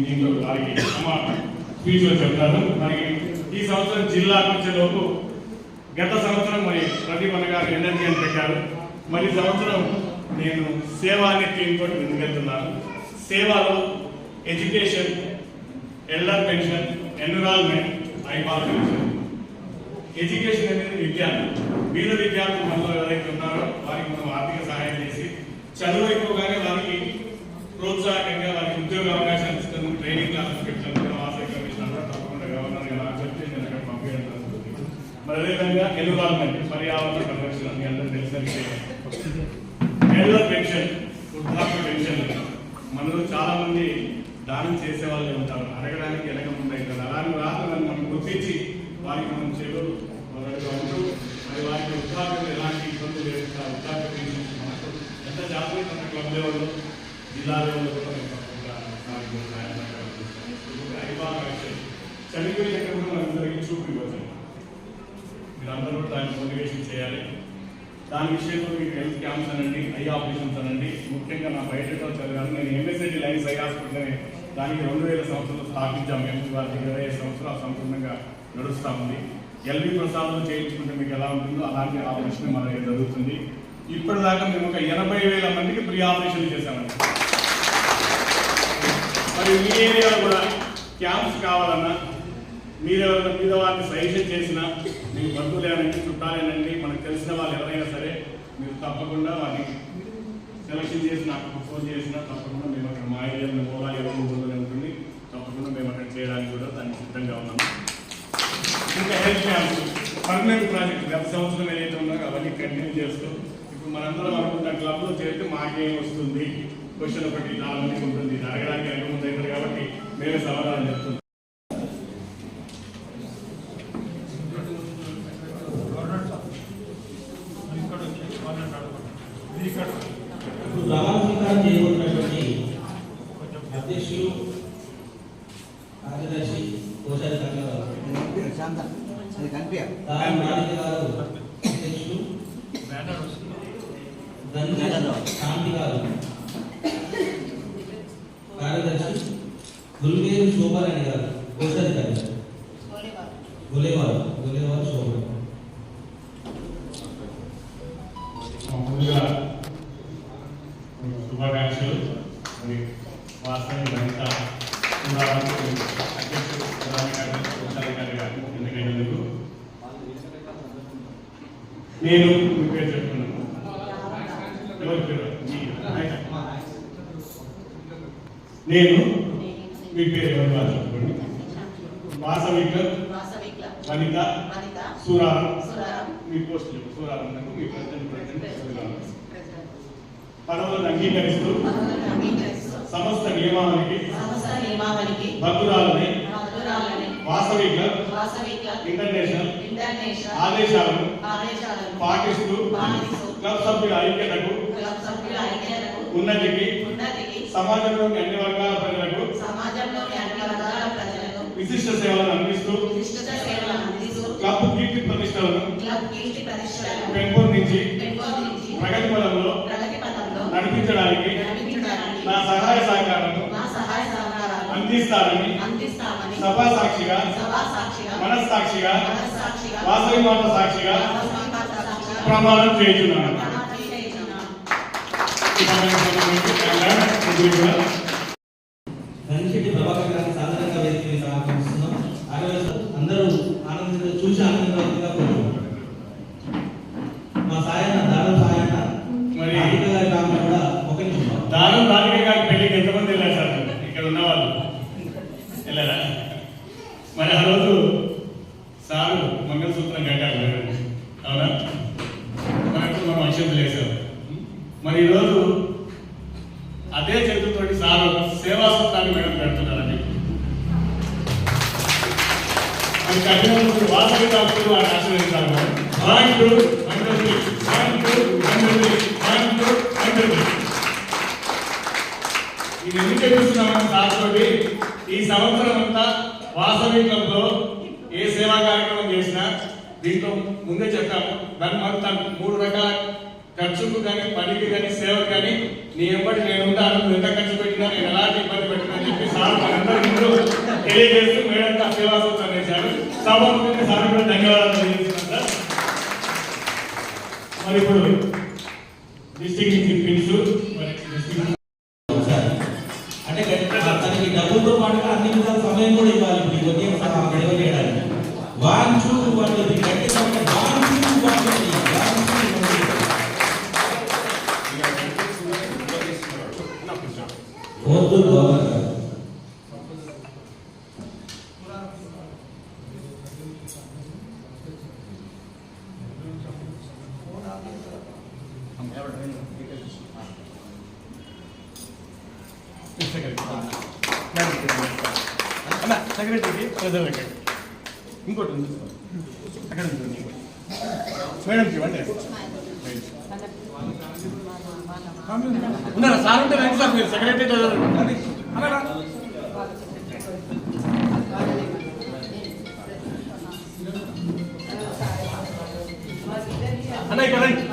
Speaker 10: దీంట్లో వారికి స్పీచ్లో చెప్తాను. మరి ఈ సంవత్సరం జిల్లాకు వచ్చేలోపు గత సంవత్సరం మరి ప్రదీప్ అన్న గారు ఎనర్జీ అని పెట్టారు. మరి సంవత్సరం నేను సేవా అనే టీమ్ తోటి ముందుకెళ్తున్నాను. సేవలో education, elder pension, environment, eyeball pension. Education అనేది విద్యార్థి, వీళ్ళ విద్యార్థులు మనలో ఎవరైతే ఉన్నారో వారికి మనం ఆర్థిక సహాయం చేసి చదువు అయిపోగానే వారికి ప్రోత్సాహకంగా వారికి ఉద్యోగ అవకాశాలు ఇస్తాను. ట్రైనింగ్ క్లాసెస్ పెట్టాను. వాసవి కమిషన్ కూడా తప్పకుండా గవర్నర్ గారు చెప్తే నేను అక్కడ పంపించడం జరుగుతుంది. మరి అదేవిధంగా ఎన్విరాన్మెంట్, పర్యావరణ పరిరక్షణ మీ అందరూ తెలిసిన విషయం. ఎల్డర్ పెన్షన్, వృద్ధాప్య పెన్షన్ మనలో చాలా మంది దానం చేసే వాళ్ళే ఉంటారు, అడగడానికి వెనక ముందు అవుతారు. అలాంటి రాత్రులను మనం గుర్తించి వారికి మనం చెరువు మొదలుగా ఉంటూ మరి వారికి వృద్ధాప్యం ఎలాంటి ఇబ్బందులు లేకుండా వృద్ధాప్య పెన్షన్ మనకు ఎంత జాగ్రత్త మన క్లబ్ లెవెల్లో, జిల్లా లెవెల్లో కూడా మేము తప్పకుండా చనిపోయిన కూడా మనందరికీ చూపు ఇవ్వచ్చు. మీరందరూ కూడా దాన్ని మోటివేషన్ చేయాలి. దాని విషయంలో మీకు హెల్త్ క్యాంప్స్ అనండి, ఐ ఆపరేషన్స్ అనండి. ముఖ్యంగా నా బయటలో చదివాను. నేను ఎంఎస్ఐడి లైన్స్ ఐ హాస్పిటల్ దానికి 2000 సంవత్సరంలో స్థాపించాము. మేము వారికి 25 సంవత్సరాలు సంపూర్ణంగా నడుస్తూ ఉంది. ఎల్వి ప్రసాద్లో చేయించుకుంటే మీకు ఎలా ఉంటుందో అలాంటి ఆపరేషన్ మనకి జరుగుతుంది. ఇప్పటిదాకా మేము ఒక 80,000 మందికి ప్రీ ఆపరేషన్ చేశామండి. మరి మీ ఏరియాలో కూడా క్యాంప్స్ కావాలన్నా మీరెవరైనా మీద వారిని సజెషన్ చేసినా మీకు బంధువులేనండి, చుట్టాలేనండి, మనకు తెలిసిన వాళ్ళు ఎవరైనా సరే మీరు తప్పకుండా వారిని సెలక్షన్ చేసి నాకు ఫోన్ చేసినా తప్పకుండా మేము అక్కడ మా ఏరియాలో ఓలా ఎవరు ఊళ్ళో ఉంటుంది, తప్పకుండా మేము అక్కడ చేయడానికి కూడా దానికి సిద్ధంగా ఉన్నాము. ఇంకా హెల్త్ క్యాంప్స్, పర్మనెంట్ ప్రాజెక్ట్ గత సంవత్సరం ఏదైతే ఉన్నారో అవన్నీ కంటిన్యూ చేస్తూ ఇప్పుడు మనందరం అనుకుంటున్న క్లబ్లో చేరితే మాకేం వస్తుంది క్వశ్చన్ ఒకటి చాలా మందికి ఉంటుంది, అడగడానికి వెనక ముందు అవుతుంది. కాబట్టి మేమే సమాధానం చెప్తున్నాం.
Speaker 6: ప్రమాణ స్వీకారం చేయబోతున్నటువంటి అధ్యక్షులు, కార్యదర్శి, కోశాధికారి గారు అధ్యక్షులు శాంతి గారు, కార్యదర్శి గుల్వేరు శోభారాణి గారు, కోశాధికారి గొలేవారు శోభ.
Speaker 10: ముందుగా శుభాకాంక్షలు. మరి వాస్తవానికి వనిత అధ్యక్షుడు కోశాధికారిగా ఎన్నికైనందుకు నేను మీ పేరు చెప్తున్నాను. ఎవరి పేరు? నేను మీ పేరు ఎవరు బాగా చెప్పుకోండి. వాసవిక వనిత సూరారం, మీ పోస్ట్ సూరారం, మీ ప్రెసిడెంట్ పదవులను అంగీకరిస్తూ సమస్త నియమావళికి భద్రాలని వాసవి క్లబ్ ఇంటర్నేషనల్ ఆదేశాలను పాటిస్తూ క్లబ్ సభ్యుల ఐక్యతకు, ఉన్నతికి, సమాజంలోని అన్ని వర్గాల ప్రజలకు విశిష్ట సేవలను అందిస్తూ క్లబ్ కీర్తి ప్రతిష్టలను పెంపొందించి ప్రగతి పదంలో నడిపించడానికి నా సహాయ సహకారాలను అందిస్తానని సభా సాక్షిగా, మనస్సాక్షిగా, వాసవి మాత సాక్షిగా ప్రమాణం చేస్తున్నాను.
Speaker 6: గంగిశెట్టి ప్రభాకర్ గారిని సాధారణంగా వేదికని సమర్పిస్తున్నాం. అందరూ ఆనందంగా చూసి ఆనందంగా మా సాయన దానం సాయన
Speaker 10: మరి
Speaker 6: గారి కామెంట్ కూడా ఒక నిమిషం.
Speaker 10: దానం రాజకీయ గారి పెళ్లికి ఎంతమంది వెళ్ళారు సార్? ఇక్కడ ఉన్నవాళ్ళు వెళ్ళారా? మరి ఆ రోజు సారు మంగళసూత్రం కట్టారు, అవునా? మనకు మనం అక్షంతలు వేశారు. మరి ఈరోజు అదే చేతులతోటి సారు సేవా సూత్రాన్ని మేడం పెడుతున్నారండి. మరి కఠిన వాసవి డాక్టర్లు వారిని ఆశీర్వదించాలి. ఇది ఎందుకు చూస్తున్నామని సార్తోటి ఈ సంవత్సరం అంతా వాసవి క్లబ్లో ఏ సేవా కార్యక్రమం చేసినా దీంట్లో ముందే చెప్పాము. దాన్ని మనం 3 రకాల ఖర్చుకు కానీ పనికి కానీ సేవకు కానీ నీ ఎంబడి నేను ఉంటాను, నువ్వు ఎంత ఖర్చు పెట్టినా నేను ఎలాంటి ఇబ్బంది పెట్టినా అని చెప్పి సార్ మనందరి ముందు తెలియజేస్తూ మేడంతా సేవా సూత్రం వేశారు. సభాముఖంగా సార్ కూడా ధన్యవాదాలు తెలియజేస్తున్నాను సార్. మరి ఇప్పుడు డిస్ట్రిక్ట్ నుంచి పిలుచు మరి డిస్ట్రిక్ట్
Speaker 6: అంటే తనకి డబ్బులతో పాటుగా అన్ని విధాల సమయం కూడా ఇవ్వాలి. ఇప్పుడు వచ్చే గడవ చేయడానికి వాంచు వాళ్ళు గట్టి వద్దు
Speaker 10: సెక్రటరీకి ఇంకోటి ఉంది అక్కడ మేడంకి ఇవ్వండి. ఉన్నారా సార్? ఉంటే రండి సార్, మీరు సెక్రటరీ అన్న ఇక్కడ రండి.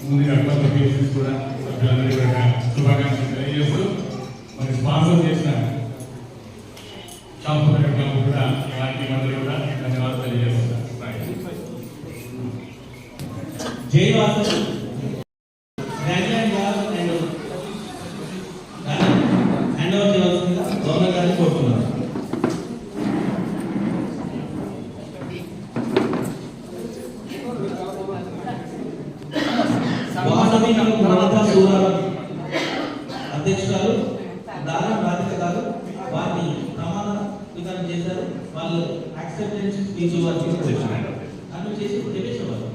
Speaker 2: ముందుగా కొత్త పేషెంట్స్ కూడా సభ్యులందరికీ కూడా శుభాకాంక్షలు తెలియజేస్తూ మరి స్పాన్సర్ చేసిన షాపు కూడా ఇలాంటి మంది కూడా ధన్యవాదాలు తెలియజేస్తున్నారు.
Speaker 6: జయవాసు హ్యాండ్ ఓవర్ చేయాల్సిందిగా గవర్నర్ గారిని కోరుతున్నారు. అధ్యక్షురాలు దాని బాధ్యతలు వారిని ప్రమాణ విధానం చేశారు. వాళ్ళు యాక్సెప్టెన్స్ స్పీచ్ అన్ని చేసి తెలియచేవారు.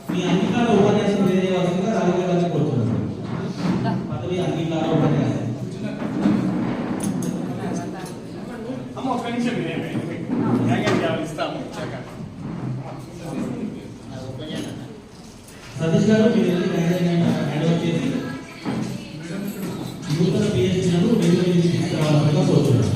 Speaker 6: మీ అంగీకార ఉపన్యాసం తెలియజేయవలసిందిగా రాజకీయ గారిని కోరుతున్నారు. పదవి అంగీకార ఉపన్యాసం
Speaker 10: అమ్మ ఒక నిమిషం ఇస్తాము.
Speaker 6: సతీష్ గారు మీరు హ్యాండ్ ఓవర్ చేసి నూతన పిహెచ్డీలను వెలుగులోకి తీసుకురావాల్సిందిగా కోరుతున్నారు.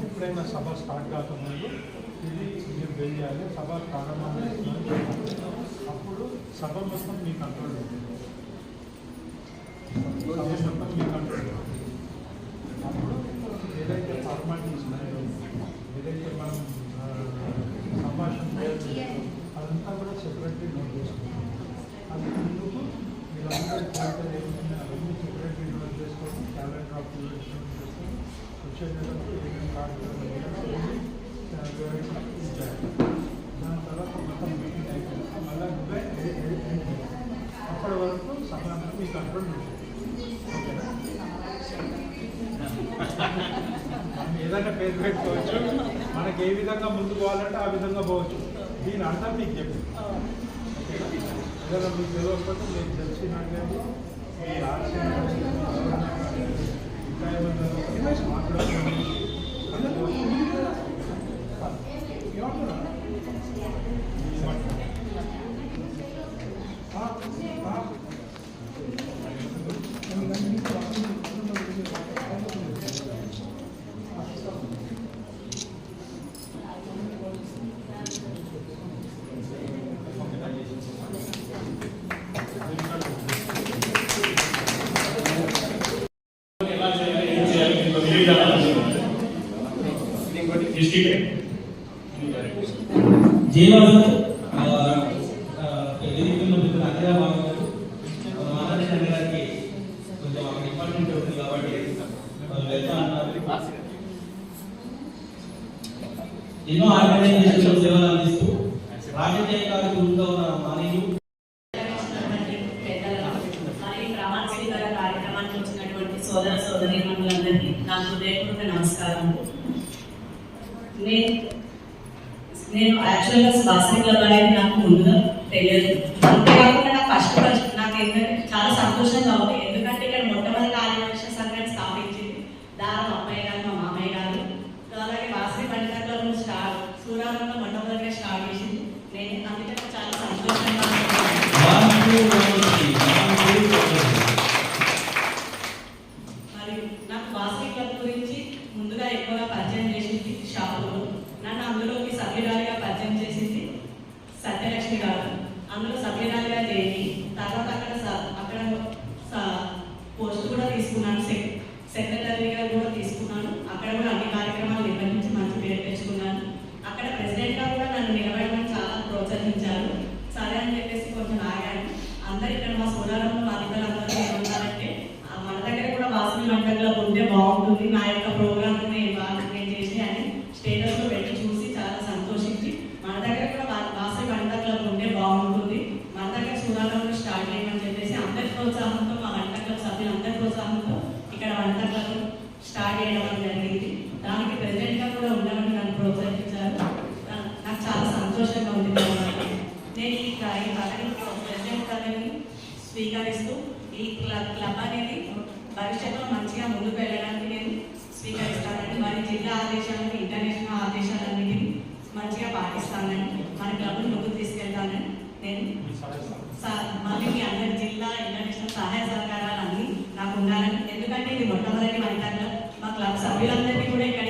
Speaker 1: ఎప్పుడైనా సభ స్టార్ట్ కాకముందు ఇది మీరు చేయాలి. సభ ప్రారంభం అప్పుడు సభ మొత్తం మీ కంట్రోల్ ఉంటుంది. సభ మొత్తం మీ కంట్రోల్ అప్పుడు ఏదైతే ఫార్మాలిటీస్ ఉన్నాయో, ఏదైతే మనం సంభాషణ అదంతా కూడా సెపరేట్లీ నోట్ చేసుకుంటాం. అందుకు మీరందరూ అవన్నీ సెపరేట్లీ నోట్ చేసుకోవడం, క్యాలెండర్ ఆఫ్ నోట్ చేసుకోవడం, వచ్చేటప్పుడు ఏమేమి కార్డు దాని తర్వాత మొత్తం మీటింగ్ అయిపోయింది. మళ్ళీ నువ్వే అప్పటి వరకు సమాధానం మీ కంట్రోల్ ఉంటుంది. ఓకేనా? మనం ఏదైనా పేరు పెట్టుకోవచ్చు, మనకి ఏ విధంగా ముందుకు పోవాలంటే ఆ విధంగా పోవచ్చు. దీని అర్థం మీకు చెప్పి ఏదైనా మీకు తెలియకపోతే మీకు తెలిసినట్లేదు. మీ ఆర్సీ ఇంకా ఏమన్నా మాట్లాడుతుంది
Speaker 10: డిస్ట్రిక్ట్
Speaker 6: జీవాసు డిపార్ట్మెంట్ ఉంది కాబట్టి వెళ్తా అన్నారు. ఎన్నో ఆర్గనైజేషన్లో సేవలు అందిస్తూ రాజకీయ కార్యక్రమంలో ఉన్న మానవులు
Speaker 4: కార్యక్రమానికి వచ్చినటువంటి సోదర సోదరీమణులందరికీ నా హృదయపూర్వక నమస్కారం. నేను యాక్చువల్గా బాస్కెట్ క్లబ్ అనేది నాకు ముందుగా తెలియదు. అంతేకాకుండా నాకు ఫస్ట్ నాకు ఏంటంటే చాలా సంతోషంగా ఉంది. ఎందుకంటే ఇక్కడ మొట్టమొదటి ఆదివాసీ సంఘాన్ని స్థాపించింది దారం అమ్మాయి గారు, మా మామయ్య గారు. అలాగే వాసవి పండిత క్లబ్ సూరారంలో మొట్టమొదటిగా స్టార్ట్ చేసింది నేను. అందుకే నాకు చాలా సంతోషంగా మరి నాకు వాసవి క్లబ్ గురించి ముందుగా ఎక్కువగా పరిచయం చేసింది షాపులో. నన్ను అందులోకి సభ్యురాలిగా పరిచయం చేసింది సత్యలక్ష్మి గారు. అందులో సభ్యురాలిగా చేరి తర్వాత అక్కడ పోస్ట్ కూడా తీసుకున్నాను, సెక్రటరీగా కూడా తీసుకున్నాను. అక్కడ కూడా అన్ని కార్యక్రమాలు నిర్వహించి మంచి పేరు తెచ్చుకున్నాను. అక్కడ ప్రెసిడెంట్గా కూడా నన్ను నిలబడమని చాలా ప్రోత్సహించారు. సరే అని చెప్పేసి కొంచెం ఆగాను. అందరు ఇక్కడ మా సోదరులు బాధితులందరూ ఏమన్నారంటే మన దగ్గర కూడా వాసవి వంటల్లో ఉంటే బాగుంటుంది, నా యొక్క ప్రోగ్రామ్ నేను చేసి అని స్టేటస్లో పెట్టి చూసి చాలా సంతోషించి మన దగ్గర కూడా వాసవి వంట క్లబ్ ఉంటే బాగుంటుంది, మన దగ్గర సూరారంలో స్టార్ట్ చేయమని చెప్పేసి అందరి ప్రోత్సాహంతో మా వంట క్లబ్ సభ్యులు అందరి ప్రోత్సాహంతో ఇక్కడ వంట క్లబ్ స్టార్ట్ చేయడం జరిగింది. దానికి ప్రెసిడెంట్గా కూడా ఉండమని నన్ను ప్రోత్సహించారు. నాకు చాలా సంతోషంగా ఉంది. నేను ఈ ప్రెసిడెంట్ పదవిని స్వీకరిస్తూ ఈ క్లబ్ అనేది భవిష్యత్తులో మంచిగా ముందుకు వెళ్ళడానికి నేను స్వీకరిస్తానని, మరి జిల్లా ఆదేశాలను ఇంటర్నేషనల్ ఆదేశాలన్నిటిని మంచిగా పాటిస్తానని, మన క్లబ్ని ముందుకు తీసుకెళ్తానని నేను మళ్ళీ మీ అందరి జిల్లా ఇంటర్నేషనల్ సహాయ సహకారాలు అన్నీ నాకు ఉండాలని. ఎందుకంటే ఇది మొట్టమొదటి వంట క్లబ్. మా క్లబ్ సభ్యులందరికీ కూడా ఇక్కడ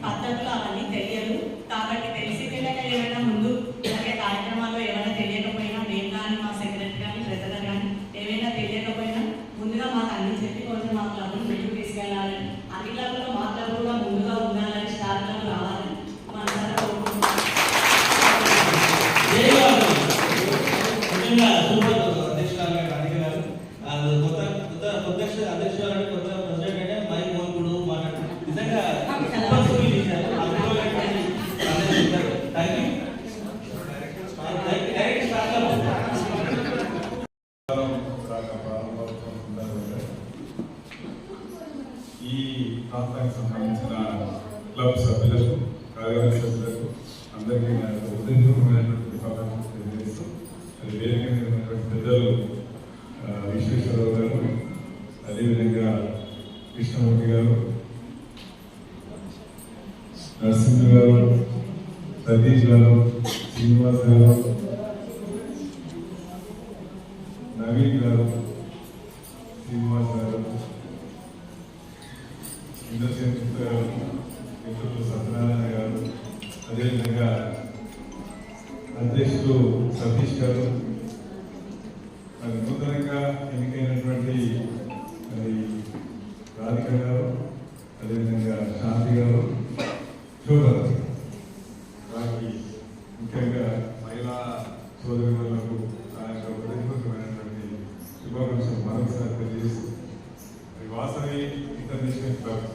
Speaker 4: పద్ధతులు అవన్నీ తెలియదు. కాబట్టి తెలిసి తెలియక ఏమైనా ముందు జరిగే కార్యక్రమాల్లో ఏమైనా తెలియకపోయినా నేను కానీ మా సెక్రటరీ కానీ ట్రెజరర్ కానీ ఏమైనా తెలియకపోయినా ముందుగా మాకు అన్ని చెప్పి కొంచెం మా క్లబ్ను ముందుకు తీసుకెళ్ళాలని, అన్ని క్లబ్లో మా క్లబ్ కూడా ముందుగా ఉండాలని, స్టార్ క్లబ్ రావాలని మనసారా కోరుకుంటున్నాను.
Speaker 6: అధ్యక్షురాలు కొత్త ప్రెసిడెంట్ అంటే మైక్ మోన్కుడు మాట్లాడు నిజంగా
Speaker 11: ఈ ప్రాంతానికి సంబంధించిన క్లబ్ సభ్యులకు, కార్యవర్గ సభ్యులకు అందరికీ నా హృదయపూర్వకమైనటువంటి స్వాగతం తెలియజేస్తూ, అది వేదిక మీద ఉన్నటువంటి పెద్దలు విశ్వేశ్వరరావు గారు, అదేవిధంగా కృష్ణమూర్తి గారు, నరసింహ గారు, సతీష్ గారు, శ్రీనివాస్ గారు, నవీన్ గారు, శ్రీనివాస్ గారు, ఇంద్రసేన్ గారు, మిత్రులు సత్యనారాయణ గారు, అదేవిధంగా అధ్యక్షుడు సతీష్ గారు, మరి నూతనంగా ఎన్నికైనటువంటి రాధిక గారు, అదేవిధంగా శాంతి గారు, శోభరాజు వారికి ముఖ్యంగా మహిళా సోదరులకు ఆ యొక్క హృదయపూర్వకమైనటువంటి శుభాకాంక్షలు మరొకసారి తెలియజేస్తూ, వాసవి ఇంటర్నేషనల్ క్లబ్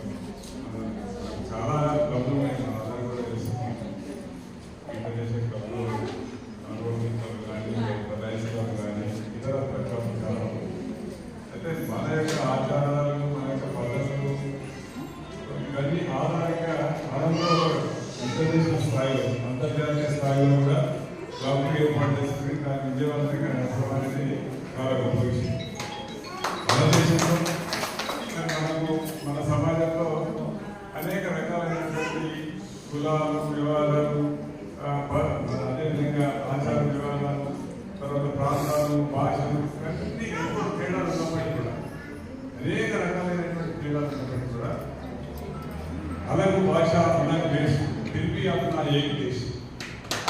Speaker 11: చాలా క్లబ్లు ఉన్నాయి, మన అందరూ కూడా తెలుసు. ఇంటర్నేషనల్ క్లబ్లు, రోడ్డు క్లబ్ కానీ, రైస్ క్లబ్ కానీ, ఇతర క్లబ్లు చాలా ఉన్నాయి. అయితే మన యొక్క ఆచారాలు, మన యొక్క పద్ధతులు ఇవన్నీ ఆధారంగా మనలో ఇంటర్నేషనల్ స్థాయిలో, అంతర్జాతీయ స్థాయిలో కూడా క్లబ్లు ఏర్పాటు చేస్తుంది. దాన్ని విజయవంతంగా నడపడం అనేది చాలా గొప్ప విషయం. మన దేశంలో మనకు మన సమాజంలో అనేక రకాలైనటువంటి కులాలు, వివాదాలు, అదేవిధంగా ఆచార వివాదాలు, తర్వాత ప్రాంతాలు, భాషలు, అన్ని ఎన్నో తేడాలు ఉన్నప్పటికీ కూడా, అనేక రకాలైనటువంటి తేడాలు ఉన్నప్పటికీ కూడా अलग भाषा, अलग देश, फिर भी अपना एक देश.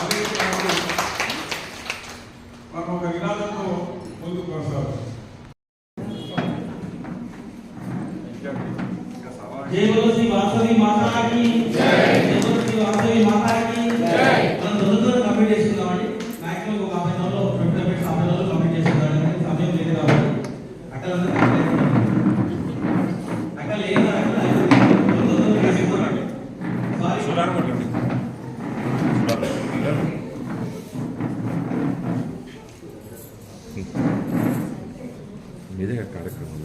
Speaker 11: अभी మనం ఒక నినాదంతో ముందుకు కొనసాగుతాం.
Speaker 6: జై బోలో శ్రీ వాసవి మాతా కీ జై. జై బోలో శ్రీ వాసవి మాతాకి మనం తొందరగా కంప్లీట్ చేసుకుందామండి. మాక్సిమం ఒక 50 రోజుల్లో 50 రోజుల్లో కంప్లీట్ చేసుకుందాం. సమయం లేదు కాబట్టి అక్కడ అక్కడ లేదు
Speaker 9: మీదే కార్యక్రమం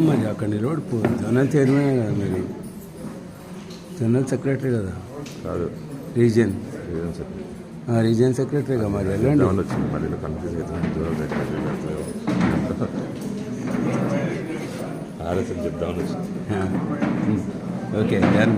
Speaker 12: మరి అక్కడ నిలబడిపో జనరల్ చైర్మన్ కదా మీరు జనరల్ సెక్రటరీ కదా
Speaker 9: కాదు
Speaker 12: రీజియన్ రీజియన్ సెక్రటరీ కదా మరి వెళ్ళండి
Speaker 9: వచ్చింది మరి కన్ఫ్యూజ్ అవుతుంది ఆర్ఎస్ఎల్ చెప్దామని వచ్చింది
Speaker 12: ఓకే డన్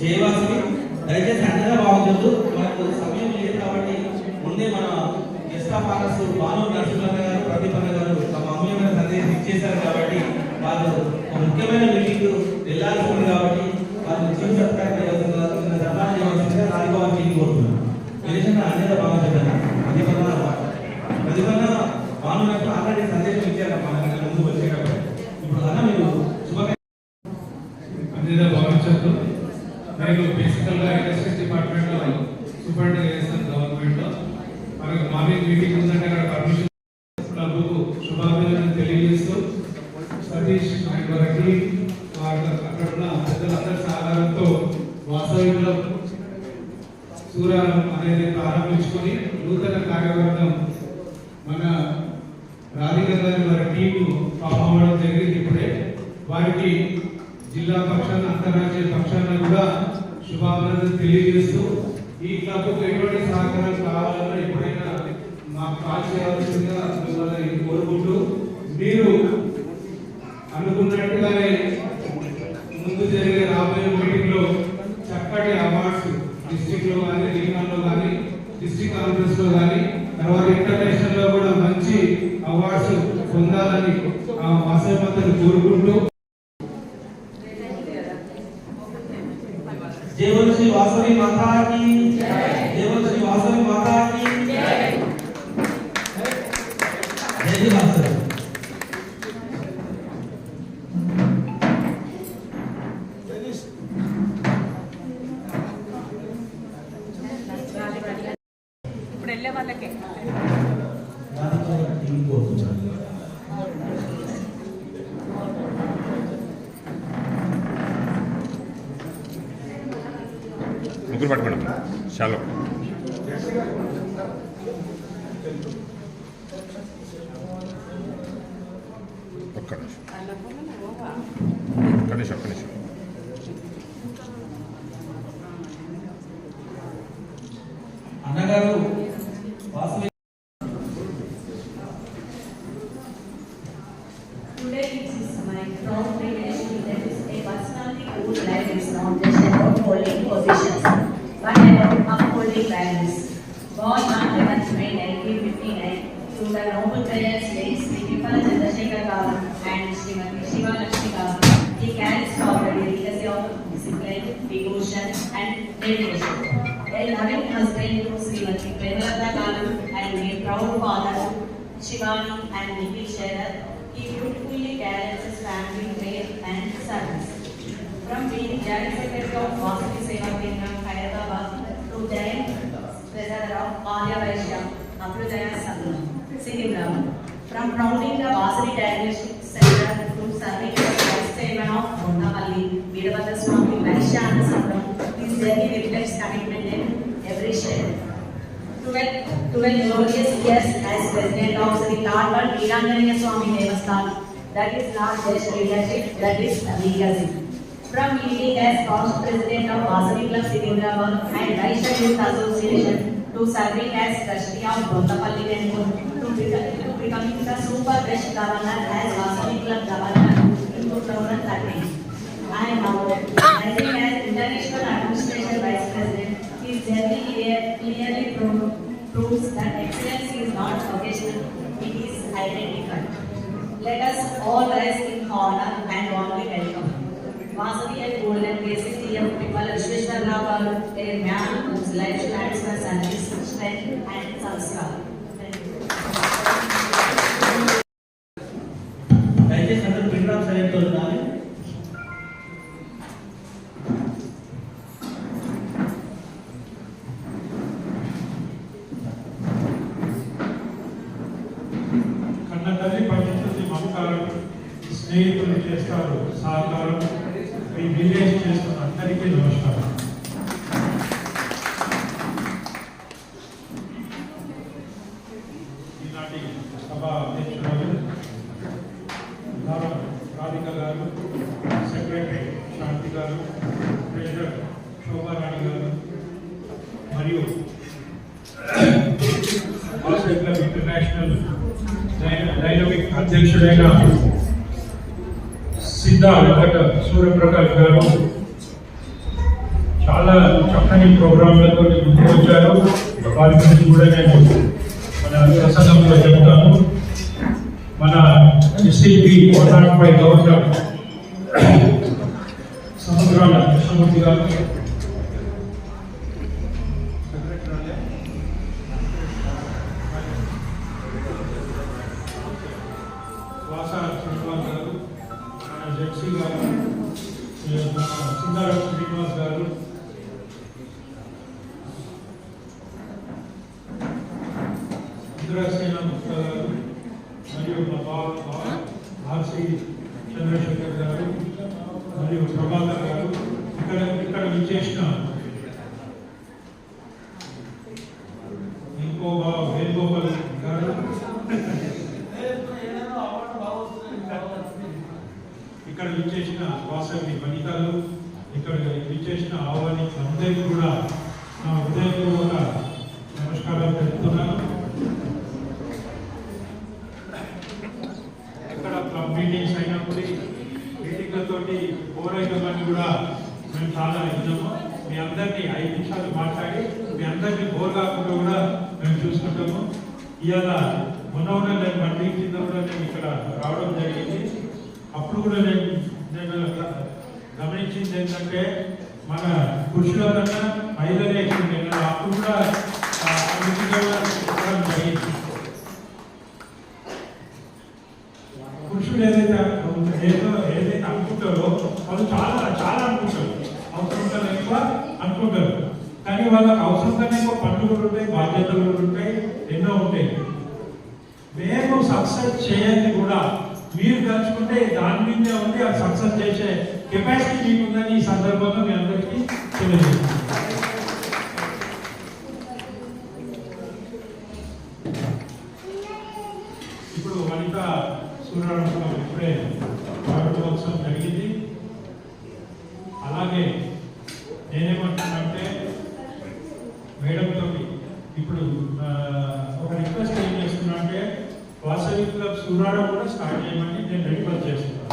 Speaker 6: జయవాసవి దయచేసి అందరూ బాగుంటుంది. మనకు సమయం లేదు కాబట్టి ముందే మన గెస్ట్ ఆఫ్ ఆనర్స్ భాను నరసింహన్న గారు ప్రదీపన్న గారు తమ అమూల్యమైన సందేశం ఇచ్చేశారు కాబట్టి వాళ్ళు ఒక ముఖ్యమైన మీటింగ్ వెళ్ళాల్సి ఉంది కాబట్టి వాళ్ళు చీఫ్ సత్కారం చేయవలసిందిగా సన్మానం చేయవలసిందిగా రాజభవన్ మీటింగ్ కోరుతున్నాను. విదేశంగా అందరూ బాగుంటుంది. ప్రదీపన్న భాను నాకు ఆల్రెడీ సందేశం ఇచ్చారు మన ముందు వచ్చేటప్పుడు. ఇప్పుడు అన్న మీరు
Speaker 1: అదే భావించద్దు. నేను బేసికల్గా ఇండస్ట్రీస్ డిపార్ట్మెంట్లో సూపరింటెండెంట్ చేస్తాను గవర్నమెంట్లో. మనకు మార్నింగ్ మీటింగ్ ఉందంటే అక్కడ పర్మిషన్ క్లబ్కు శుభాభినందనలు తెలియజేస్తూ సతీష్ అండ్ వారికి అక్కడ ఉన్న పెద్దలందరి సహకారంతో వాసవిలో సూరారం అనేది ప్రారంభించుకొని నూతన కార్యవర్గం మన రాధిక గారి వారి టీము ఫామ్ అవ్వడం జరిగింది. ఇప్పుడే వారికి జిల్లా పక్షాన అంతర్రాజ్య పక్షాన కూడా శుభాభినందనలు తెలియజేస్తూ ఈ క్లబ్కు ఎటువంటి సహకారం కావాలన్నా ఎప్పుడైనా మాకు కాల్ చేయాల్సిందిగా మిమ్మల్ని కోరుకుంటూ మీరు అనుకున్నట్టుగానే ముందు జరిగే రాబోయే మీటింగ్లో చక్కటి అవార్డ్స్ డిస్ట్రిక్ట్లో కానీ రీజనల్లో కానీ డిస్ట్రిక్ట్ కాన్ఫరెన్స్లో కానీ తర్వాత ఇంటర్నేషనల్లో కూడా మంచి అవార్డ్స్ పొందాలని వాసవిమాతను కోరుకుంటూ
Speaker 6: जय बोलो श्री वासवी माता की जय। जय बोलो श्री वासवी माता की जय। जय जय वासवी।
Speaker 5: ఇప్పుడు వెళ్ళే వాళ్ళకే
Speaker 9: ముగ్గురు పట్టుకోండి చాలా ఒక్క నిమిషం
Speaker 6: అన్నగారు Vasavi
Speaker 4: Today it is my proud privilege to introduce a personality whose life is not just about holding positions, but about upholding values. Born on 11th May 1959 to the noble parents late Sri Vipala Chandrasekhar Gavan and Srimati Shiva Lakshmi Gavan, he carries forward the legacy of discipline, devotion, and dedication. A loving husband to Srimati Premalata Gavan and a proud father Shivani and Nikhil Sherar, he beautifully carries his family faith and service. From being Joint Secretary of Vasavi Seva Kendram, Hyderabad, to Giant Treasurer of Arya Vaishya, Abhyudaya Sangham, Sikkim. From founding the Vasavi Diagnostic Center to serving as Vice Chairman of Bondavalli, Veerabhadra Swami Vaishya Sangham, his journey reflects commitment in every shade. 12 glorious years as President of Sri Tharwad Veeranjaniya Swami Devasthan, that is not just leadership, that is legacy. From leading as past president of Vasavi Club Secunderabad and Vaishya Youth Association to serving as trustee of Bondapalli Temple to becoming the super best governor as Vasavi Club governor in 2013. I am now rising as international administration vice president. His journey clearly proves that excellence is not occasional, it is identified. Let us all rise in honor and warmly welcome Vasavi and Golden KCTM Pipala Vishweshwar Garu, a man whose life stands for service, strength and sanskar.
Speaker 6: దయచేసి అందరూ print of silent ఉండాలి.
Speaker 11: కన్న తల్లి పంచుతుంది మమకారం, స్నేహితులు చేస్తారు సహకారం. మీ village చేస్తున్న అందరికీ నమస్కారం. ఈనాటి సభ అధ్యక్షురాలు రాధిక గారు, సెక్రటరీ శాంతి గారు, ట్రెజరర్ శోభారాణి గారు మరియు వాసవి క్లబ్ ఇంటర్నేషనల్ డైనమిక్ అధ్యక్షుడైన సిద్ధా వెంకట సూర్యప్రకాష్ గారు చాలా చక్కని ప్రోగ్రాంలతో ముందుకు వచ్చారు. వారి గురించి కూడా నేను మన ప్రసంగంలో చెప్తాను. మన ఎస్సీపీ 105 గవర్నర్ సముద్రాల కృష్ణమూర్తి గారు, వాసా శ్రీనివాస్ గారు, మన జెడ్సీ గారు, సింగారం శ్రీనివాస్ గారు, ఇంద్రసేన ముక్తా గారు మరియు మా ఆర్సి చంద్రశేఖర్ గారు మరియు ప్రభాకర్ గారు, ఇక్కడ విచ్చేసిన ఇంకో వేణుగోపాల్ గారు, ఇక్కడ విచ్చేసిన వాసవి వనితలు, ఇక్కడ విచ్చేసిన ఆహ్వాని అందరికీ కూడా నా హృదయపూర్వక నమస్కారాలు తెలుపుతున్నాను. ఎక్కడ క్లబ్ మీటింగ్స్ అయినప్పుడు మీటింగ్లతోటి బోరైనవన్నీ కూడా మేము చాలా విన్నాము. మీ అందరినీ 5 నిమిషాలు మాట్లాడి మీ అందరినీ బోర్ కాకుండా కూడా మేము చూసుకుంటాము. ఇవాళ మొన్న నేను మండి కింద కూడా నేను ఇక్కడ రావడం జరిగింది. అప్పుడు కూడా నేను గమనించింది ఏంటంటే మన పురుషుల కన్నా మహిళలే ఎక్కువ. అప్పుడు కూడా జరిగింది. పురుషులు ఏదైతే అనుకుంటారో వాళ్ళు చాలా చాలా అనుకుంటారు, అవసరం కన్నా ఎక్కువ అనుకుంటారు. కానీ వాళ్ళకి అవసరం కన్నా ఎక్కువ పనులు ఉంటాయి, బాధ్యతలు ఉంటాయి, ఎన్నో ఉంటాయి. మేము సక్సెస్ చేయాలి కూడా మీరు తలుచుకుంటే దాని మీదే ఉంది. ఆ సక్సెస్ చేసే కెపాసిటీ మీకు ఉందని ఈ సందర్భంగా మీ అందరికీ తెలియజేస్తాను. ఇప్పుడు వనిత సూర్యరామ ఇప్పుడే ప్రారంభోత్సవం జరిగింది. అలాగే నేనేమంటున్నానంటే మేడంతో ఇప్పుడు ఒక రిక్వెస్ట్ ఏం చేస్తున్నా అంటే వాసవి క్లబ్ సూరాడ కూడా స్టార్ట్ చేయమని నేను రిక్వెస్ట్ చేస్తున్నాను.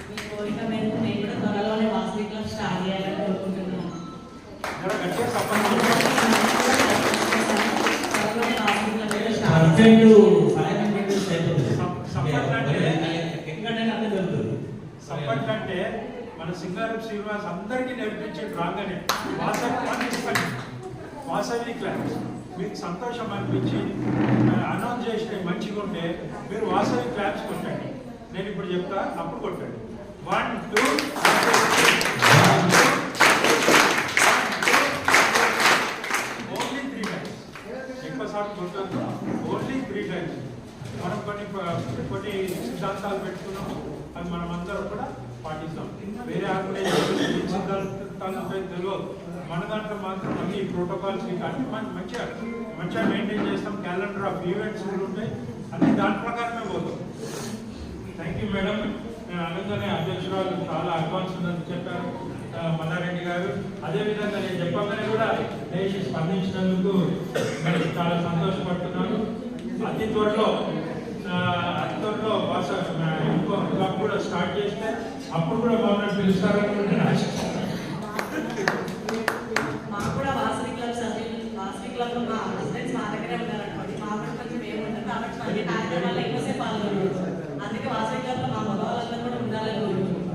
Speaker 4: మీ కోరిక మేరకు నేను కూడా త్వరలోనే వాసవి క్లబ్ స్టార్ట్ చేయాలని కోరుకుంటున్నాను.
Speaker 11: సపోర్ట్ అంటే మన సింగారం శ్రీనివాస్ అందరికీ నేర్పించే రాగానే వాసవి క్లబ్ మీకు సంతోషం అనిపించి అనౌన్స్ చేసిన మంచిగా ఉంటే మీరు వాసవి క్లాబ్స్ కొట్టండి. నేను ఇప్పుడు చెప్తా, అప్పుడు కొట్టండి. 1 2 ఓన్లీ 3 టైమ్స్. ఎక్కువసార్లు కొట్టద్దు, ఓన్లీ 3 టైమ్స్. మనం కొన్ని సిద్ధాంతాలు పెట్టుకున్నాం, అది మనం అందరం కూడా పాటిస్తాం. వేరే ఆర్గనైజేషన్ సిద్ధాంతాలు తెలియదు. మన దాంట్లో మాత్రం అన్ని ప్రోటోకాల్స్ కానీ మంచిగా మెయింటైన్ చేస్తాం. క్యాలెండర్ ఆఫ్ ఈవెంట్స్ కూడా ఉంటాయి, అన్ని దాని ప్రకారమే పోతాం. Thank you madam. నేను అనగానే అధ్యక్షురాలు చాలా అడ్వాన్స్ ఉందని చెప్పారు మల్లారెడ్డి గారు. అదేవిధంగా నేను చెప్పగానే కూడా లేచి స్పందించినందుకు నేను చాలా సంతోషపడుతున్నాను. అతి త్వరలో ఇంకో క్లబ్ కూడా స్టార్ట్ చేస్తే అప్పుడు కూడా మమ్మల్ని పిలుస్తారని
Speaker 4: మాకు కూడా వాసవి క్లబ్లో మా హస్బెండ్స్ మా దగ్గరే ఉన్నారనుకోండి, మా కూడా కొంచెం ఏముంటుంది కాబట్టి మళ్ళీ కార్యక్రమాల్లో ఎక్కువసేపు పాల్గొంటారు. అందుకే వాసవి క్లబ్లో మా మగవాళ్ళందరూ కూడా ఉండాలని కోరుకుంటున్నాం.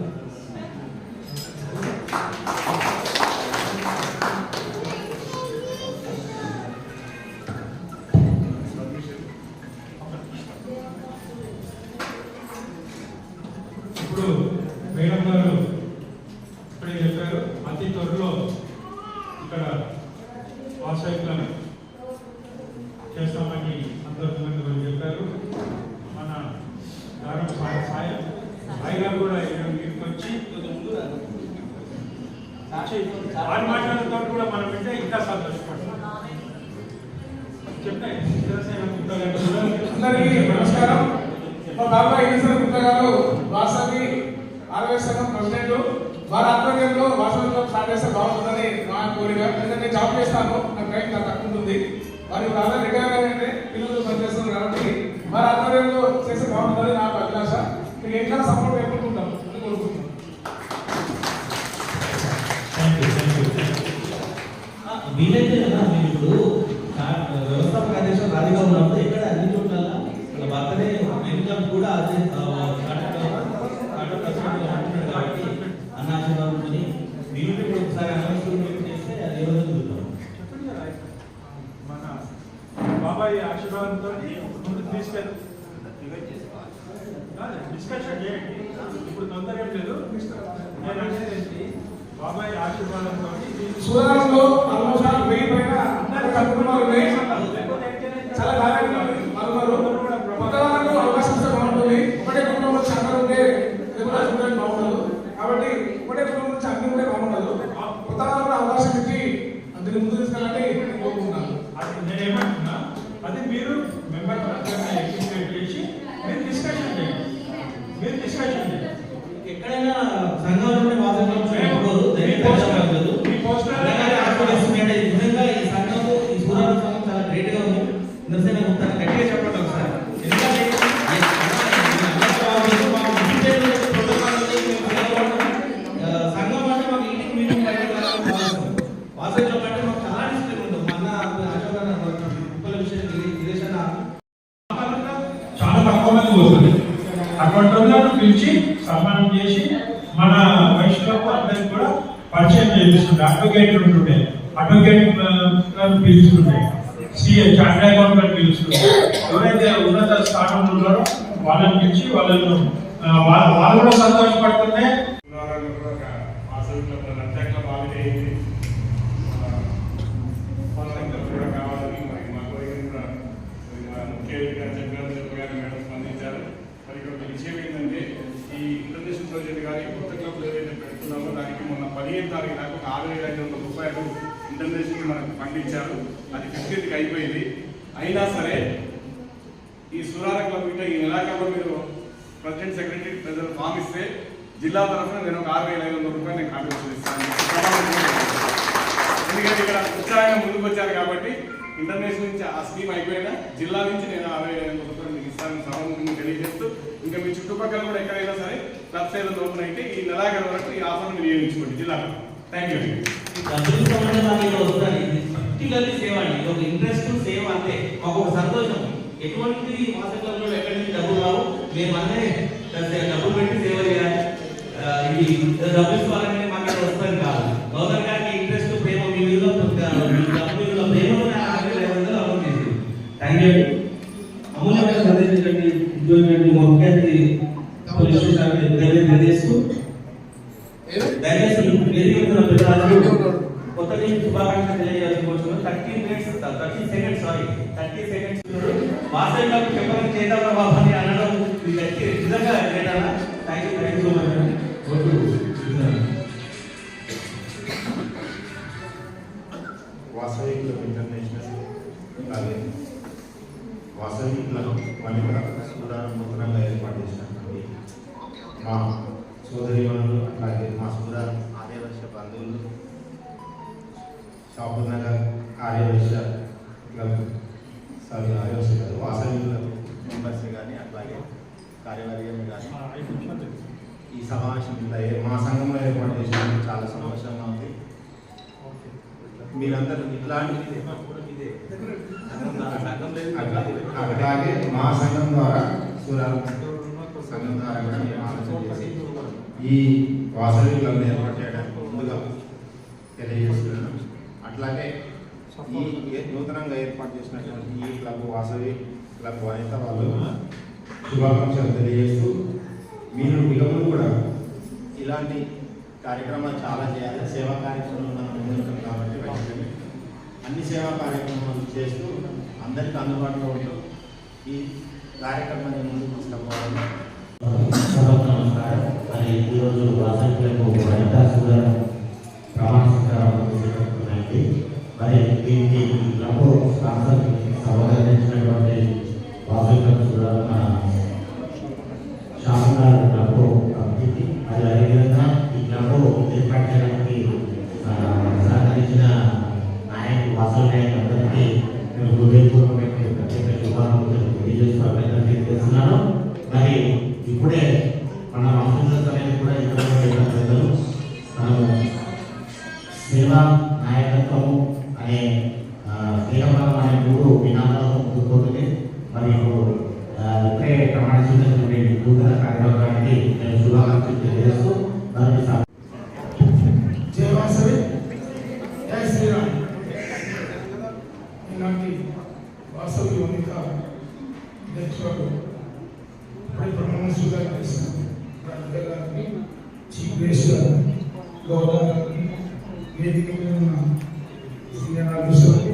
Speaker 11: ఇప్పుడు మేడం గారు ఇప్పుడే చెప్పారు, అతి త్వరలో ఇక్కడ వాసవి క్లబ్ చేస్తామని సందర్భంగా మనం చెప్పారు. మన దారం సాయి గారు కూడా ఇక్కడికి వచ్చి వారి మాటలతో కూడా మనం వింటే ఇంకా సంతోషపడతాం. చెప్తాయి
Speaker 13: అందరికీ నమస్కారం. మా బాబాయ్ ఈశ్వర్ గుప్తా గారు వాసవి ఆరోగ్య సంఘం ప్రెసిడెంట్. వారి ఆధ్వర్యంలో వాసవి క్లబ్ స్టార్ట్ చేస్తే బాగుంటుందని నా కోరిక. ఎందుకంటే నేను జాబ్ చేస్తాను, నాకు టైం తక్కువ ఉంటుంది. వారి బాగా రిటైర్ అయ్యంటే పిల్లలు పనిచేస్తున్నారు కాబట్టి వారి ఆధ్వర్యంలో చేస్తే బాగుంటుందని నాకు అభిలాష. మీకు ఎట్లా సపోర్ట్ ఎప్పుడుకుంటాం అని కోరుకుంటున్నాం.
Speaker 6: వీలైతే కదా మీరు ఇప్పుడు వ్యవస్థాపక అధ్యక్షుడు రాజుగా ఉన్నప్పుడు ఇక్కడ అన్ని చోట్ల బర్త్డే మెయిన్ కూడా అదే కాబట్టి అన్న ఆశీర్వాదంతో మీరు ఇప్పుడు ఒకసారి అనౌన్స్మెంట్ చేస్తే అది ఏ రోజు చూద్దాం.
Speaker 11: మన బాబాయ్ ఆశీర్వాదంతో ముందు తీసుకెళ్ళి డిస్కషన్ చేయండి. ఇప్పుడు తొందర ఏం లేదు. నేను అనేది బాబాయ్ ఆశీర్వాదంతో
Speaker 13: సూర్యంలో ఆల్మోస్ట్ 1000 పైన కుటుంబాలు ఉన్నాయి. చాలా బాగుంటుంది. కొత్త వాళ్ళకు అవకాశం ఇస్తే బాగుంటుంది. ఒకటే కుటుంబం నుంచి అందరూ ఉంటే చూడడానికి బాగుండదు. కాబట్టి ఒకటే కుటుంబం నుంచి అన్ని ఉంటే బాగుండదు. కొత్త వాళ్ళకు కూడా అవకాశం ఇచ్చి దీన్ని ముందు తీసుకెళ్ళాలని నేను కోరుకుంటున్నాను.
Speaker 11: అది నేనేమంటున్నా, అది మీరు మెంబర్ ఎక్స్ప్లెయిన్ చేసి మీరు డిస్కషన్ చేయండి.
Speaker 6: ఎక్కడైనా సంఘాలు ఉంటే వాసన నిజంగా ఈ సంఘంలో ఈ సూర్యాల సంఘం చాలా గ్రేట్ గా ఉంది. నిజంగా గట్టిగా చెప్పండి ఒకసారి. సంఘం అంటే మాకు ఇంటికి మీటింగ్ వాసనలో కంటే మాకు చాలా డిస్ప్లే ఉంటుంది. మన అశోక విషయం
Speaker 11: చాలా తక్కువ మంది పోతుంది. అటువంటి వాళ్ళను పిలిచి సన్మానం చేసి మన వైష్ణవు అందరికి కూడా పరిచయం చేపిస్తుండే. అడ్వకేట్లు ఉంటుండే, అడ్వకేట్ పిలుస్తుండే, చార్ట్ అకౌంట్ పిలుస్తుండే. ఎవరైతే ఉన్నత స్థానంలో ఉన్నారో వాళ్ళని పిలిచి వాళ్ళు కూడా సంతోషపడుతుండే.
Speaker 10: విషయం ఏంటంటే ఈ ఇంటర్నేషనల్ ప్రాజెక్ట్ కానీ కొత్త క్లబ్లు ఏవైతే పెడుతున్నామో దానికి మొన్న 15 తారీఖు నాకు 6,500 రూపాయలు ఇంటర్నేషనల్ మనకు ఫండ్ ఇచ్చారు. అది 15కి అయిపోయింది. అయినా సరే ఈ సురార క్లబ్ ఇట్లా ఈ నెలాఖరులో మీరు ప్రెసిడెంట్ సెక్రటరీ ప్రజలు ఫామ్ ఇస్తే జిల్లా తరఫున నేను ఒక 6,500 రూపాయలు నేను కాంట్రిబ్యూషన్ ఇస్తాను. ఎందుకంటే ఇక్కడ ఉత్సాహంగా ముందుకు వచ్చారు కాబట్టి ఇంటర్నేషనల్ నుంచి ఆ స్కీమ్ అయిపోయినా జిల్లా నుంచి నేను 6,500 రూపాయలు మీకు ఇస్తాను సభను తెలియజేస్తూ, ఇంకా మీ చుట్టుపక్కల కూడా ఎక్కడైనా సరే క్లబ్స్ ఏదైనా ఓపెన్ అయితే ఈ నెలాఖరు వరకు ఈ ఆఫర్ను వినియోగించుకోండి జిల్లాలో. Thank you.
Speaker 6: సేవ అండి, ఒక ఇంట్రెస్ట్ సేవ అంటే మాకు ఒక సంతోషం. ఎటువంటి వాసవి క్లబ్లో ఎక్కడి నుంచి డబ్బులు రావు, మేము అందరే డబ్బులు పెట్టి సేవ చేయాలి. ఇది డబ్బులు ఇవ్వాలనే మాకు వస్తుంది కాదు. గవర్నర్ గారికి ఇంట్రెస్ట్ ప్రేమ మీ మీద అమూల్యమైన సందేశించండి ఉద్యోగి ముఖ్యమంత్రి తెలియజేస్తూ దయచేసి కొత్త శుభాకాంక్షలు తెలియజేసుకోవచ్చు. 30 సెకండ్స్ వాసవి క్లబ్ చెప్పడానికి చేద్దాం బాబు అని అనడం నిజంగా గ్రేటనా. Thank you so much.
Speaker 14: Vasavi club international అలాగే వాసవి క్లబ్ వనిత కూడా నూతనంగా ఏర్పాటు చేసినటువంటి మా సోదరిమణులు అలాగే మా సూర ఆర్యవైశ్య బంధువులు షాపూర్ నగర్ ఆర్యవైశ్య క్లబ్ ఆర్యవైశ్య కాదు వాసవి క్లబ్ మెంబర్స్ కానీ అట్లాగే కార్యవర్గం కానీ ఈ సమావేశం మా సంఘంలో ఏర్పాటు చేసినందుకు చాలా సంతోషంగా ఉంది. మీరందరూ ఇట్లాంటి అట్లాగే మా సంఘం ద్వారా సూరాల సంఘం ద్వారా కూడా మేము ఆలోచన చేసి ఈ వాసవి క్లబ్ ఏర్పాటు చేయడానికి ముందుగా తెలియజేస్తున్నాను. అట్లాగే ఈ నూతనంగా ఏర్పాటు చేసినటువంటి ఈ క్లబ్ వాసవి క్లబ్ వనిత వాళ్ళు శుభాకాంక్షలు తెలియజేస్తూ మీరు మిగతా కూడా ఇలాంటి కార్యక్రమాలు చాలా చేయాలి. సేవా కార్యక్రమాలు మనం ముందుంటాం కాబట్టి వెంటనే అన్ని సేవా కార్యక్రమాలు చేస్తూ అందరికీ అందుబాటులో ఉంటూ ఈ కార్యక్రమాన్ని ముందుకు తీసుకుపోవాలి.
Speaker 6: నమస్కారం. మరి ఈరోజు వాసవి క్లబ్ వనితా సూర ప్రమాణ స్వీకారం జరుగుతుందండి. మరి దీనికి క్లబ్ స్పాన్సర్ సహకరించినటువంటి వాసవి క్లబ్ సూర షాపుగారు క్లబ్ కమిటీకి మరి అదేవిధంగా ఈ క్లబ్ ఏర్పాటు చేయడానికి సహకరించిన నాయకులు వాసవి నాయకులు అందరికీ నేను హృదయపూర్వకమైన ప్రత్యేక శుభాకాంక్షలు తెలియజేస్తున్నాను. మరి ఇప్పుడే మన రాష్ట్రంలో కూడా ఇక్కడ పెద్దలు మనము సేవా నాయకత్వము అనే క్రీడపరం అనే 3 విధానాలతో ముందుకోతుంది. మరి ఇప్పుడు ఇప్పుడే ప్రమాణ చేసినటువంటి నూతన కార్యక్రమానికి నేను శుభాకాంక్షలు తెలియజేస్తూ
Speaker 13: జై వాసవి, జై శ్రీరామ్. ఇలాంటి వాసవి వనిత అధ్యక్షుడు ప్రమాణ స్వీకారం చేసిన గారికి, చీఫ్ గెస్ట్ గౌరవ వేదిక మీద ఉన్న సీనియర్ ఆఫీసర్లకు,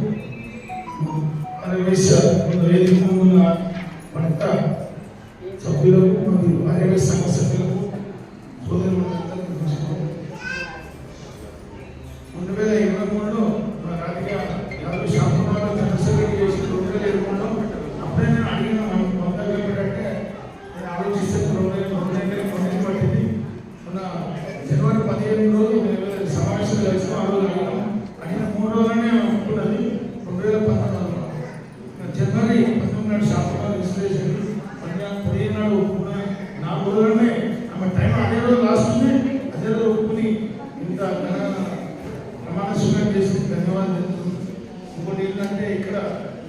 Speaker 13: ఆర్యవైశ్య వేదిక మీద ఉన్న వనిత సభ్యులకు మరియు ఆర్యవైశ్య సంఘ సభ్యులకు సోదరులందరికీ 2023లో మా రాజకీయ యాభై శాతంలో చట్టసభ్యులు చేసి 2023లో అప్పుడే నేను అడిగిన మొత్తంగా ఏంటంటే నేను ఆలోచిస్తే 2 పట్టింది. మన జనవరి 15 రోజు సమావేశం కలిసిన ఆ రోజు అడిగిన 3 రోజులనే ఒప్పుకున్నది. 2019 జనవరి 19 నాడు శాతంలో రిజిస్ట్రేషన్ 15 నాడు ఒప్పుకున్న 4 రోజులనే ఆమె టైం అదే రోజు లాస్ట్ ఉంది. అదే రోజు ఒప్పుకుని ఇంత ప్రమాణ స్వీకారం చేసి ధన్యవాదాలు చెప్తున్నాను. ఇంకోటి ఏంటంటే ఇక్కడ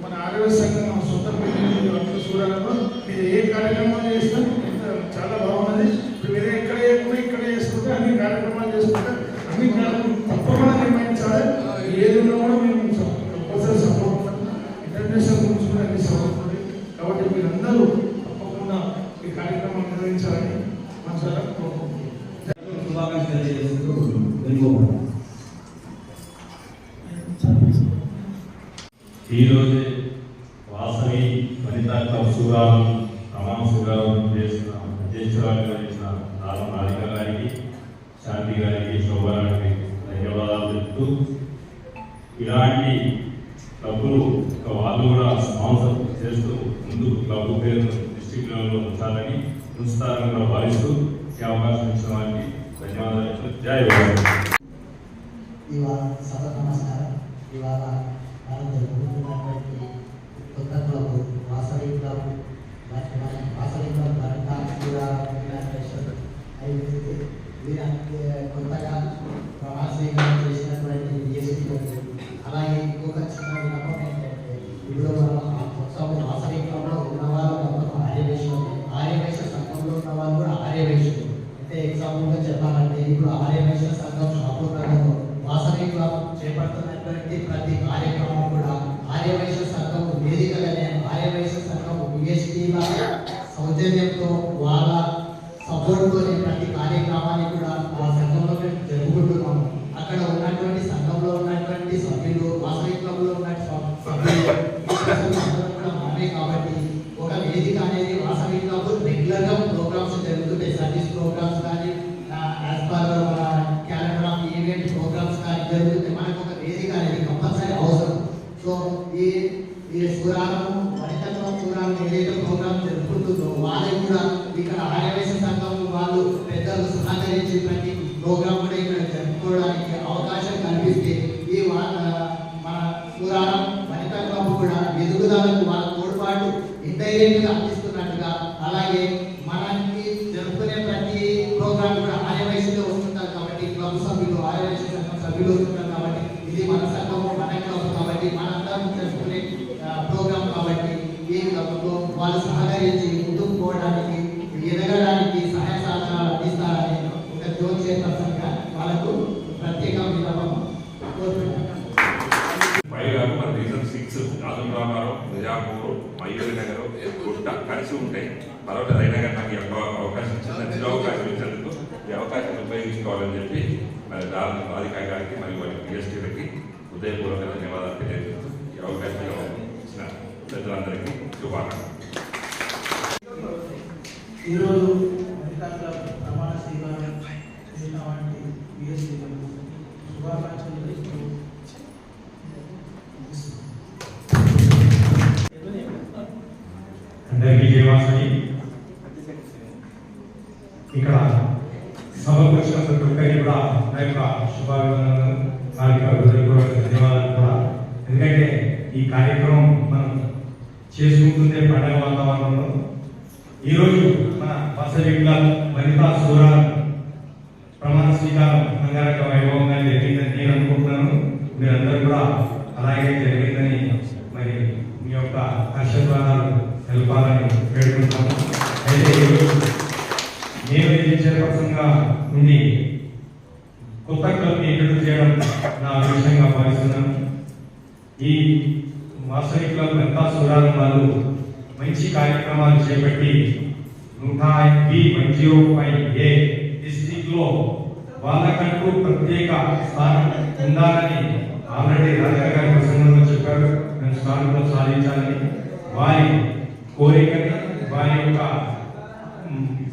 Speaker 13: మన ఆర్యవైశ్య సంఘం మన సొంత పిల్లలు చూడాలలో మీరు ఏ కార్యక్రమాలు చేసినా చాలా బాగున్నది. వేరే ఎక్కడ చేయకుండా ఇక్కడ చేసుకుంటే అన్ని కార్యక్రమాలు చేసుకుంటే అన్ని తప్పకుండా నిర్వహించాలి. ఏది ఉన్నా కూడా మేము కంపల్సరీ సపోర్ట్ ఇంటర్నేషనల్ గురించి కూడా అన్ని సపోర్ట్ ఉంది. కాబట్టి మీరందరూ తప్పకుండా ఈ కార్యక్రమాలు నిర్వహించాలని మనసారా కోరుకుంటున్నాను.
Speaker 6: శుభాకాంక్షలు తెలియజేస్తూ
Speaker 15: ఈరోజు వాసవి వనితా క్లబ్ సూరాలు ప్రమాణ స్వీకారం చేసిన అధ్యక్షురాలు వహించిన రామ రాధిక గారికి, శాంతి గారికి, శోభారానికి ధన్యవాదాలు చెప్తూ ఇలాంటి క్లబ్లు వాళ్ళు కూడా స్పాన్సర్ చేస్తూ ముందు క్లబ్ పేరు డిస్ట్రిక్ట్ లెవెల్లో ఉంచాలని ఉంచుతారని కూడా భావిస్తూ ఈ అవకాశం ఇచ్చిన వారికి ధన్యవాదాలు. జై
Speaker 16: ఇవాళ సభ నమస్కారం. ఇవాళ మనం జరుపుకుంటున్నటువంటి కొత్త club Vasavi club Vasavi club అయితే కొత్తగా ప్రమాణ స్వీకారం చేసినటువంటి డిఎస్పీ అలాగే ఇంకొక చిన్న విన్నపం ఏంటంటే ఇప్పుడు మనం మొత్తం వాసవి క్లబ్లో ఉన్నవాళ్ళు మొత్తం ఆర్యవైశ్య సంఘంలో ఉన్న వాళ్ళు కూడా ఆర్యవైశ్యులు. అంటే ఎగ్జాంపుల్గా చెప్పాలంటే ఇప్పుడు ఆర్యవైశ్య సంఘం షాపూర్ నగర్లో వాసవి క్లబ్ చేపడుతున్నటువంటి ప్రతి కార్యక్రమం కూడా ఆర్యవైశ్య సంఘం వేదికగానే ఆర్యవైశ్య సంఘం విఎస్టీల సౌజన్యంతో వాళ్ళ సపోర్ట్తో ప్రతి కార్యక్రమాన్ని కూడా ఆ సంఘంలో మేము జరుపుకుంటున్నాము. అక్కడ ఉన్నటువంటి సంఘంలో ఉన్నటువంటి సభ్యులు వాసవి క్లబ్లో ఉన్న సభ్యులు కూడా మనమే కాబట్టి ఒక వేదిక అనేది వాసవి క్లబ్ రెగ్యులర్గా ప్రోగ్రామ్స్ జరుగుతుంటాయి. సర్వీస్ ప్రోగ్రామ్స్ కానీ as per calendar of event programs కానీ జరుగుతుంది. మనకు ఒక వేదిక అనేది కంపల్సరీ అవసరం. సో ఈ సూరాలను వనితా క్లబ్ సూరాలను ఏదైతే ప్రోగ్రామ్ జరుపుకుంటుందో వాళ్ళకి కూడా ఇక్కడ ఆర్యవైశ్య సంఘం వాళ్ళు సహకరించి ప్రతి ప్రోగ్రామ్ కూడా ఇక్కడ జరుపుకోవడానికి అవకాశం కల్పిస్తే ఈ మన పురాణం వనితా క్లబ్ కూడా ఎదుగుదలకు వాళ్ళ తోడ్పాటు ఇండైరెక్ట్ గా అందిస్తున్నట్టుగా, అలాగే మనకి జరుపుకునే ప్రతి ప్రోగ్రామ్ కూడా ఆర్యవైశ్యులు వస్తుంటారు కాబట్టి క్లబ్ సభ్యులు ఆర్యవైశ్య సంఘం సభ్యులు వస్తుంటారు కాబట్టి ఇది మన సంఘము మన క్లబ్ కాబట్టి మనందరం జరుపుకునే ప్రోగ్రామ్ కాబట్టి ఈ క్లబ్లో వాళ్ళు సహకరించి ముందుకు పోవడానికి ఎదగడానికి సహాయ సహకారాలు అందిస్తారని ఒక జోన్ చైర్పర్సన్గా వాళ్ళకు ప్రత్యేక విన్నపం కోరుతున్నాను.
Speaker 9: మన రీజన్ 6 రాజుల రామారావు, నిజాపూర్, మయూరి నగర్, గుట్ట కలిసి ఉంటాయి. మరొకటి అయినా కానీ నాకు అవకాశం ఇచ్చిన అవకాశం ఇచ్చేందుకు ఈ అవకాశాన్ని ఉపయోగించుకోవాలని చెప్పి మరి రాధికా గారికి మరియు వారి పిఎస్టీలకి హృదయపూర్వక ధన్యవాదాలు తెలియజేస్తూ ఈ అవకాశం ఇచ్చిన పెద్దలందరికీ శుభాకాంక్షలు.
Speaker 3: ఈరోజు ప్రమాణ స్వీకారం చేసిన వాటి పిఎస్టీలకు శుభాకాంక్షలు తెలుస్తూ
Speaker 2: అందరికీ జయవాసని. ఇక్కడ సభకు వచ్చిన ప్రతి ఒక్కరికి కూడా నా యొక్క శుభాభివందనలు, నా యొక్క హృదయపూర్వక ధన్యవాదాలు కూడా. ఎందుకంటే ఈ కార్యక్రమం మనం చేసుకుంటుంటే పండగ వాతావరణంలో ఈరోజు మన వాసవికుల వనితా సూరాల ప్రమాణ స్వీకారం అంగరంగ వైభవంగా జరిగిందని నేను అనుకుంటున్నాను. మీరందరూ కూడా అలాగే జరిగిందని మరి మీ యొక్క ఆశీర్వాదాలు తెలపాలని వేడుకుంటాము. అయితే నేను ఇది చైర్పర్సన్గా ఉండి కొత్త క్లబ్ని ఇంట్రడ్యూస్ చేయడం నా విషయంగా భావిస్తున్నాను. ఈ వాసవి క్లబ్ వనితా సూరాల వాళ్ళు మంచి కార్యక్రమాలు చేపట్టి 105A డిస్ట్రిక్ట్ లో వాళ్ళకంటూ ప్రత్యేక స్థానం ఉండాలని ఆల్రెడీ రాజా గారి ప్రసంగంలో చెప్పారు. మేము స్థానంలో సాధించాలని వారి కోరికని, వారి యొక్క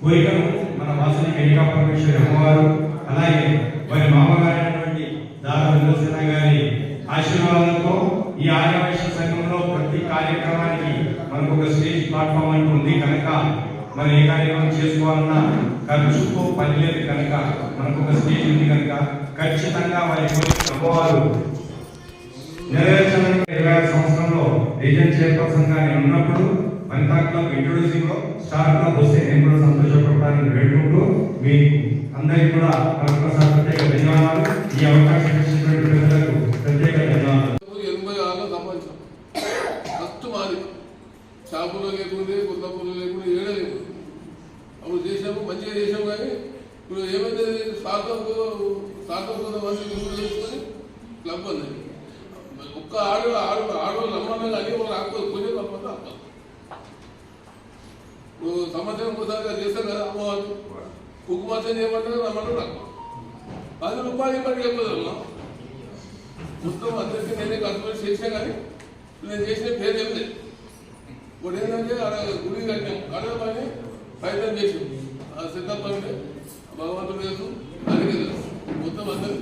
Speaker 2: కోరికను మన వాసవి కన్యకా పరమేశ్వరి అమ్మవారు అలాగే వారి మామగారైనటువంటి దాదా వినోసేన గారి ఆశీర్వాదంతో ఈ ఆర్యవైశ్య సంఘంలో ప్రతి కార్యక్రమానికి మనకు ఒక స్టేజ్ ప్లాట్ఫామ్ అంటూ ఉంది కనుక మనం ఏ కార్యక్రమం చేసుకోవాలన్నా ఖర్చుతో పని లేదు కనుక మనకు ఒక స్టేజ్ ఉంది కనుక ఖచ్చితంగా వారి అమ్మవారు నెరవేర్చాలని 20 సంవత్సరంలో రీజన్ చైర్పర్సన్ గా నేను ఉన్నప్పుడు వనితా క్లబ్ ఇంట్రొడ్యూసింగ్ లో స్టార్ క్లబ్ వస్తే నేను కూడా సంతోషపడతానని వేడుకుంటూ మీకు అందరికీ కూడా మరొకసారి ప్రత్యేక ధన్యవాదాలు. ఈ అవకాశం ఇచ్చినటువంటి ప్రజలకు ప్రత్యేక ధన్యవాదాలు.
Speaker 13: 86లో సంపాదించాం. ఫస్ట్ మాది షాపులో లేకుండా కొత్తపూర్లో లేకుండా ఏడా లేదు. అప్పుడు చేసాము, మంచిగా చేసాము. కానీ ఇప్పుడు ఏమైతే స్వార్థం కొంతమంది చేసుకొని క్లబ్ అన్నది ఒక్క ఆడవాళ్ళు నమ్మన్నా కానీ వాళ్ళు రాకపోతే కొంచెం తప్పదు తప్పదు. ఇప్పుడు సంవత్సరం ఒకసారిగా చేస్తాం కదా అమ్మవారు కుంకుమార్చన చేయమంటారు, రమ్మంటారు తక్కువ 10 రూపాయలు ఇప్పటికి చెప్పదమ్మా. మొత్తం అందరికీ నేనే కన్సల్ట్ చేసినా కానీ నేను చేసిన పేరు ఏం లేదు. ఇప్పుడు ఏంటంటే అక్కడ గుడి కట్టాం, కడల పని ప్రయత్నం చేసాం. ఆ సిద్ధప్ప అంటే భగవంతుడు తెలుసు, దానికి తెలుసు. మొత్తం అందరూ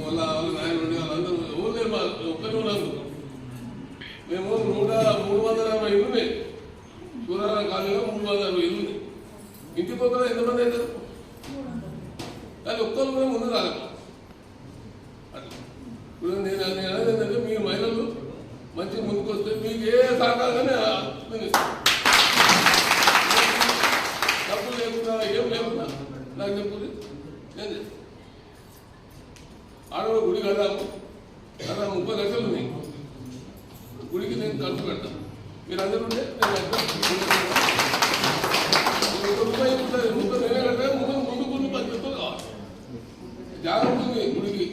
Speaker 13: వాళ్ళ నాయన ఉండి వాళ్ళందరూ ఎవరు లేదు, ఒక్కరి ఉన్నారు. మేము 360 ఇల్లు ఉన్నాయి. సూరాల కాలనీలో 360 ఇల్లు ఉన్నాయి. ఇంటికి ఒకరు ఎంతమంది అవుతారు? కానీ ఒక్కరు కూడా ముందు రాలేదు. ఇప్పుడు నేను అనేది ఏంటంటే మీ మహిళలు మంచి ముందుకు వస్తే మీకు ఏ సహకారంగానే డబ్బులు లేకుండా ఏం లేకుండా నాకు చెప్పుది నేను చేస్తాను. ఆడవాళ్ళు గుడి కడదాము, 30 లక్షలు ఉన్నాయి గుడికి, నేను ఖర్చు పెడతాను. మీరు అందరూ ఉంటే నేను 1 రూపాయి ముందు నేనే కట్టాను. ముందు పద్ధతులు కావాలి. జాగ్రత్త ఉంది గుడికి.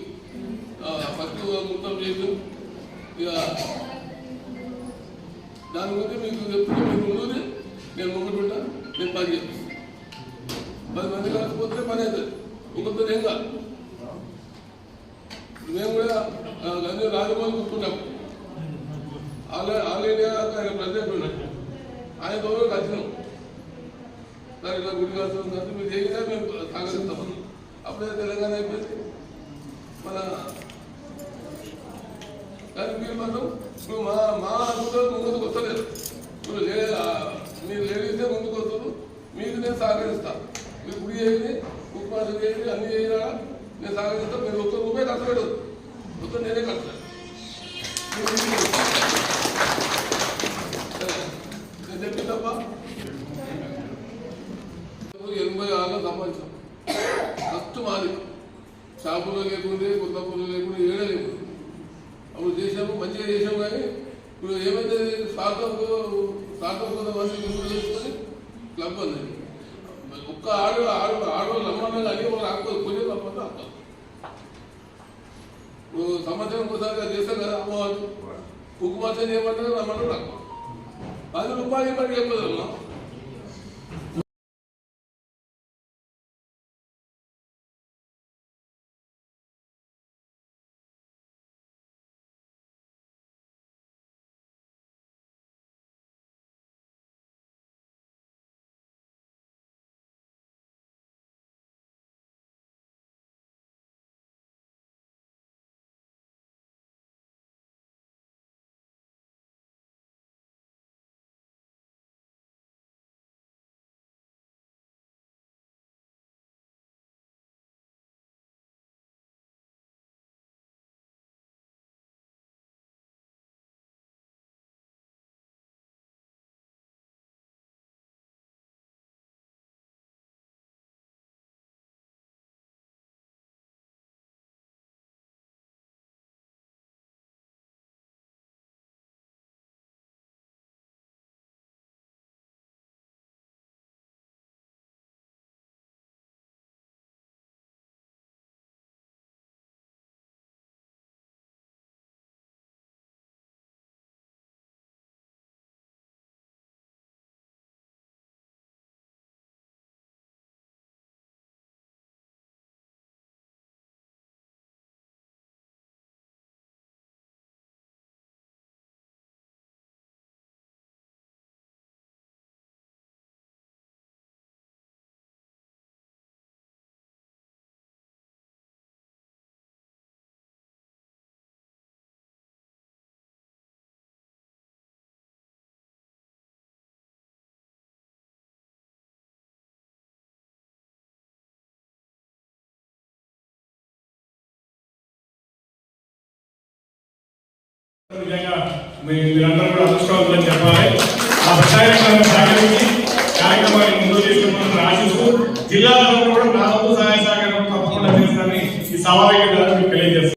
Speaker 13: ఫస్ట్ మొత్తం చేసి ఇక దాని గురించి మీకు చెప్తుంటే మీకు ముందు నేను ముందు ఉంటా, నేను పని చేస్తాను. 10 మంది కలిసిపోతే పని అవుతుంది. ఒకరితో ఏం కాదు. మేము కూడా గంజీ రాజమౌళి కూర్చున్నాం. ఆల్ ఇండియా ఆయన ప్రెసిడెంట్ ఉన్నాడు. ఆయన గౌరవ కలిసినాం. సార్ ఇట్లా గుడి కలుస్తుంది అంటే మీరు చేసినా మేము సహకరిస్తామని. అప్పుడే తెలంగాణ అయిపోయింది మన. కానీ మీరు మాత్రం ఇప్పుడు మా అనుకుంటారు ముందుకు వస్తలేదు. ఇప్పుడు మీరు లేడీసే ముందుకు వస్తారు. మీకు నేను సహకరిస్తాను. మీరు గుడి చేసి దాంట్లో కొంతమంది గుర్తు చేసుకొని క్లబ్ ఉంది. ఒక్క ఆడవాళ్ళు నమ్మకం కానీ వాళ్ళు ఆడుకోదు, పూజ తప్పదు ఆడుకోదు. సంవత్సరం ఒకసారి చేస్తారు కదా అమ్మవారు, కుంకుమార్చన చేయమంటారు, రమ్మని రాకు 10 రూపాయలు ఇప్పటికి చెప్పదమ్మా.
Speaker 10: నిజంగా మీరందరూ కూడా అదృష్టవంతులని చెప్పాలి. ఆ కార్యక్రమాన్ని ముందు తీసుకుని ఆశిస్తూ జిల్లాలో కూడా నా వంతు సహాయ సహకారం తప్పకుండా చేస్తానని ఈ సమావేశం ద్వారా మీకు తెలియజేస్తాను.